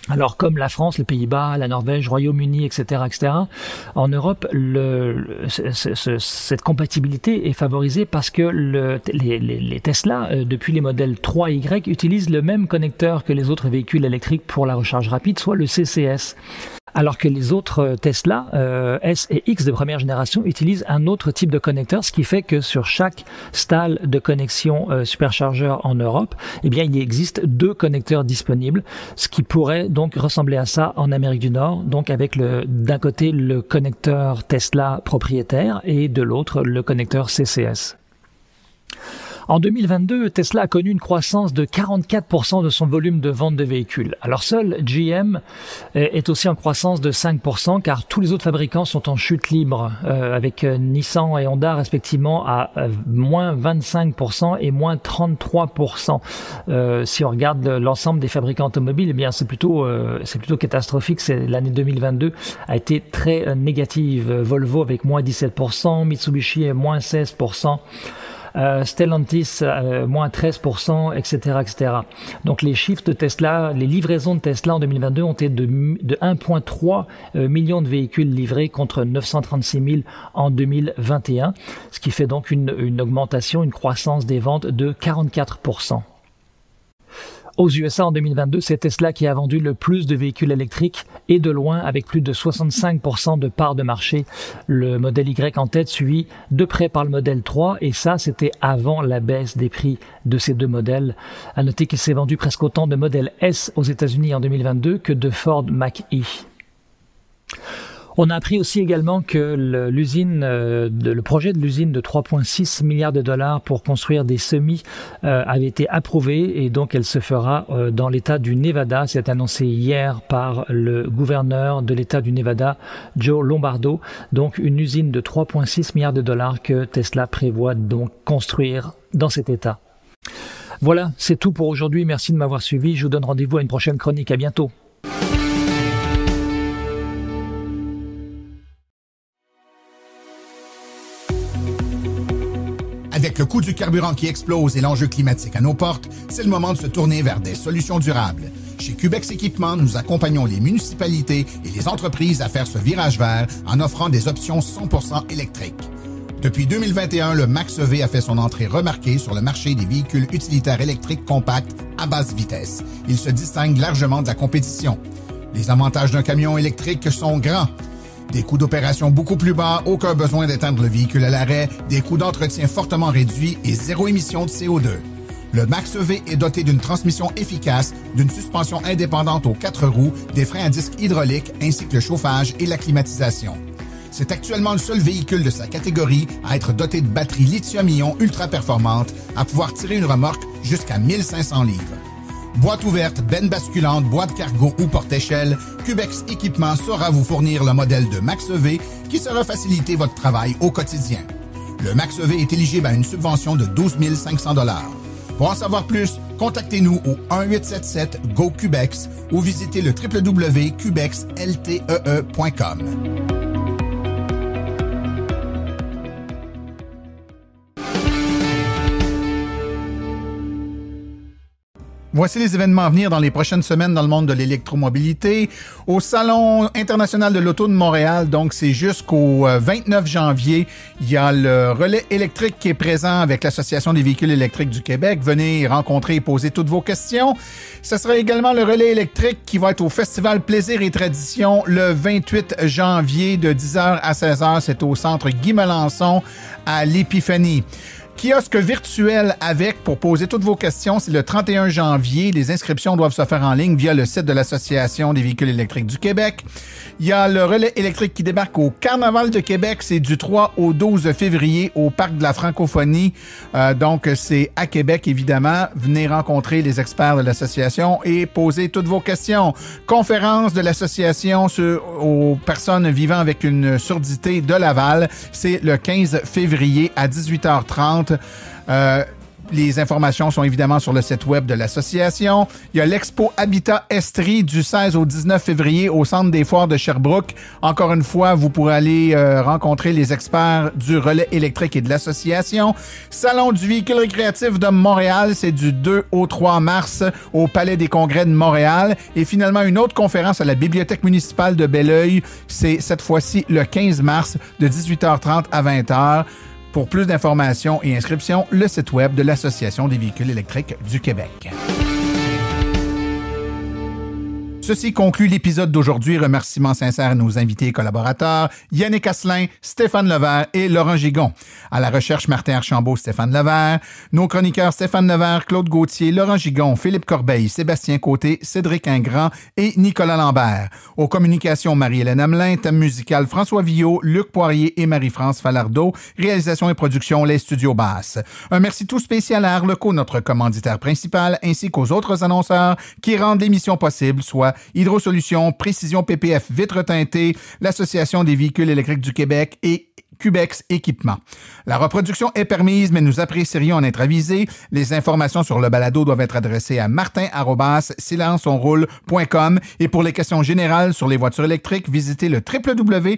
Alors comme la France, les Pays-Bas, la Norvège, Royaume-Uni, etc., en Europe, cette compatibilité est favorisée parce que les Tesla, depuis les modèles 3 et Y, utilisent le même connecteur que les autres véhicules électriques pour la recharge rapide, soit le CCS. Alors que les autres Tesla S et X de première génération utilisent un autre type de connecteur, ce qui fait que sur chaque stall de connexion superchargeur en Europe, eh bien il existe 2 connecteurs disponibles, ce qui pourrait donc ressembler à ça en Amérique du Nord, donc avec d'un côté le connecteur Tesla propriétaire et de l'autre le connecteur CCS. En 2022, Tesla a connu une croissance de 44% de son volume de vente de véhicules. Alors seul GM est aussi en croissance de 5% car tous les autres fabricants sont en chute libre avec Nissan et Honda respectivement à moins 25% et moins 33%. Si on regarde l'ensemble des fabricants automobiles, eh bien c'est plutôt catastrophique. L'année 2022 a été très négative. Volvo avec moins 17%, Mitsubishi moins 16%. Stellantis moins 13%, etc. Donc les chiffres de Tesla, les livraisons de Tesla en 2022 ont été de 1,3 million de véhicules livrés contre 936 000 en 2021, ce qui fait donc une augmentation, une croissance des ventes de 44%. Aux USA en 2022, c'est Tesla qui a vendu le plus de véhicules électriques et de loin avec plus de 65% de part de marché. Le modèle Y en tête suivi de près par le modèle 3 et ça c'était avant la baisse des prix de ces 2 modèles. À noter qu'il s'est vendu presque autant de modèles S aux États-Unis en 2022 que de Ford Mach-E. On a appris aussi également que le projet de l'usine de 3,6 milliards de dollars pour construire des semis avait été approuvé et donc elle se fera dans l'État du Nevada. C'est annoncé hier par le gouverneur de l'État du Nevada, Joe Lombardo. Donc une usine de 3,6 milliards de dollars que Tesla prévoit donc construire dans cet État. Voilà, c'est tout pour aujourd'hui. Merci de m'avoir suivi. Je vous donne rendez-vous à une prochaine chronique. À bientôt. Avec le coût du carburant qui explose et l'enjeu climatique à nos portes, c'est le moment de se tourner vers des solutions durables. Chez Cubex Équipement, nous accompagnons les municipalités et les entreprises à faire ce virage vert en offrant des options 100% électriques. Depuis 2021, le Max-EV a fait son entrée remarquée sur le marché des véhicules utilitaires électriques compacts à basse vitesse. Il se distingue largement de la compétition. Les avantages d'un camion électrique sont grands. Des coûts d'opération beaucoup plus bas, aucun besoin d'éteindre le véhicule à l'arrêt, des coûts d'entretien fortement réduits et zéro émission de CO2. Le Max-EV est doté d'une transmission efficace, d'une suspension indépendante aux 4 roues, des freins à disque hydrauliques ainsi que le chauffage et la climatisation. C'est actuellement le seul véhicule de sa catégorie à être doté de batteries lithium-ion ultra performantes à pouvoir tirer une remorque jusqu'à 1500 livres. Boîte ouverte, benne basculante, boîte cargo ou porte-échelle, Cubex Équipement saura vous fournir le modèle de Max-EV qui saura faciliter votre travail au quotidien. Le Max-EV est éligible à une subvention de 12 500 $. Pour en savoir plus, contactez-nous au 1-877-GO-CUBEX ou visitez le www.cubexltee.com. Voici les événements à venir dans les prochaines semaines dans le monde de l'électromobilité. Au Salon international de l'auto de Montréal, donc c'est jusqu'au 29 janvier, il y a le relais électrique qui est présent avec l'Association des véhicules électriques du Québec. Venez rencontrer et poser toutes vos questions. Ce sera également le relais électrique qui va être au Festival Plaisir et Tradition le 28 janvier de 10h à 16h. C'est au centre Guy Melançon à l'Épiphanie. Kiosque virtuel avec pour poser toutes vos questions, c'est le 31 janvier. Les inscriptions doivent se faire en ligne via le site de l'Association des véhicules électriques du Québec. Il y a le relais électrique qui débarque au Carnaval de Québec. C'est du 3 au 12 février au Parc de la Francophonie. Donc, c'est à Québec, évidemment. Venez rencontrer les experts de l'association et poser toutes vos questions. Conférence de l'association aux personnes vivant avec une surdité de Laval. C'est le 15 février à 18h30. Les informations sont évidemment sur le site web de l'association. Il y a l'Expo Habitat Estrie du 16 au 19 février au Centre des Foires de Sherbrooke. Encore une fois, vous pourrez aller rencontrer les experts du relais électrique et de l'association. Salon du véhicule récréatif de Montréal, c'est du 2 au 3 mars au Palais des Congrès de Montréal. Et finalement, une autre conférence à la Bibliothèque municipale de Belleuil. C'est cette fois-ci le 15 mars de 18h30 à 20h. Pour plus d'informations et inscriptions, le site web de l'Association des véhicules électriques du Québec. Ceci conclut l'épisode d'aujourd'hui. Remerciements sincères à nos invités et collaborateurs, Yannick Asselin, Stéphane Levert et Laurent Gigon. À la recherche, Martin Archambault, Stéphane Levert. Nos chroniqueurs Stéphane Levert, Claude Gauthier, Laurent Gigon, Philippe Corbeil, Sébastien Côté, Cédric Ingrand et Nicolas Lambert. Aux communications, Marie-Hélène Hamelin. Thème musical, François Villot, Luc Poirier et Marie-France Falardeau. Réalisation et production, les Studios Basses. Un merci tout spécial à Arleco, notre commanditaire principal, ainsi qu'aux autres annonceurs qui rendent l'émission possible, soit Hydro-Solutions, Précision PPF Vitres teintées, l'Association des véhicules électriques du Québec et Cubex Équipement. La reproduction est permise, mais nous apprécierions en être avisés. Les informations sur le balado doivent être adressées à martin@silenceonroule.com et pour les questions générales sur les voitures électriques, visitez le www.aveq.ca.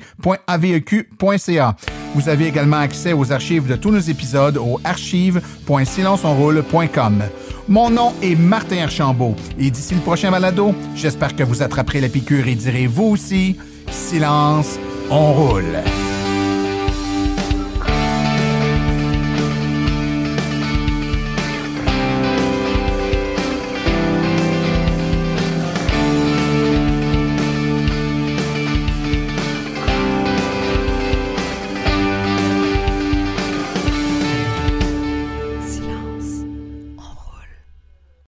Vous avez également accès aux archives de tous nos épisodes au archives.silenceonroule.com. Mon nom est Martin Archambault et d'ici le prochain balado, j'espère que vous attraperez la piqûre et direz vous aussi, silence, on roule.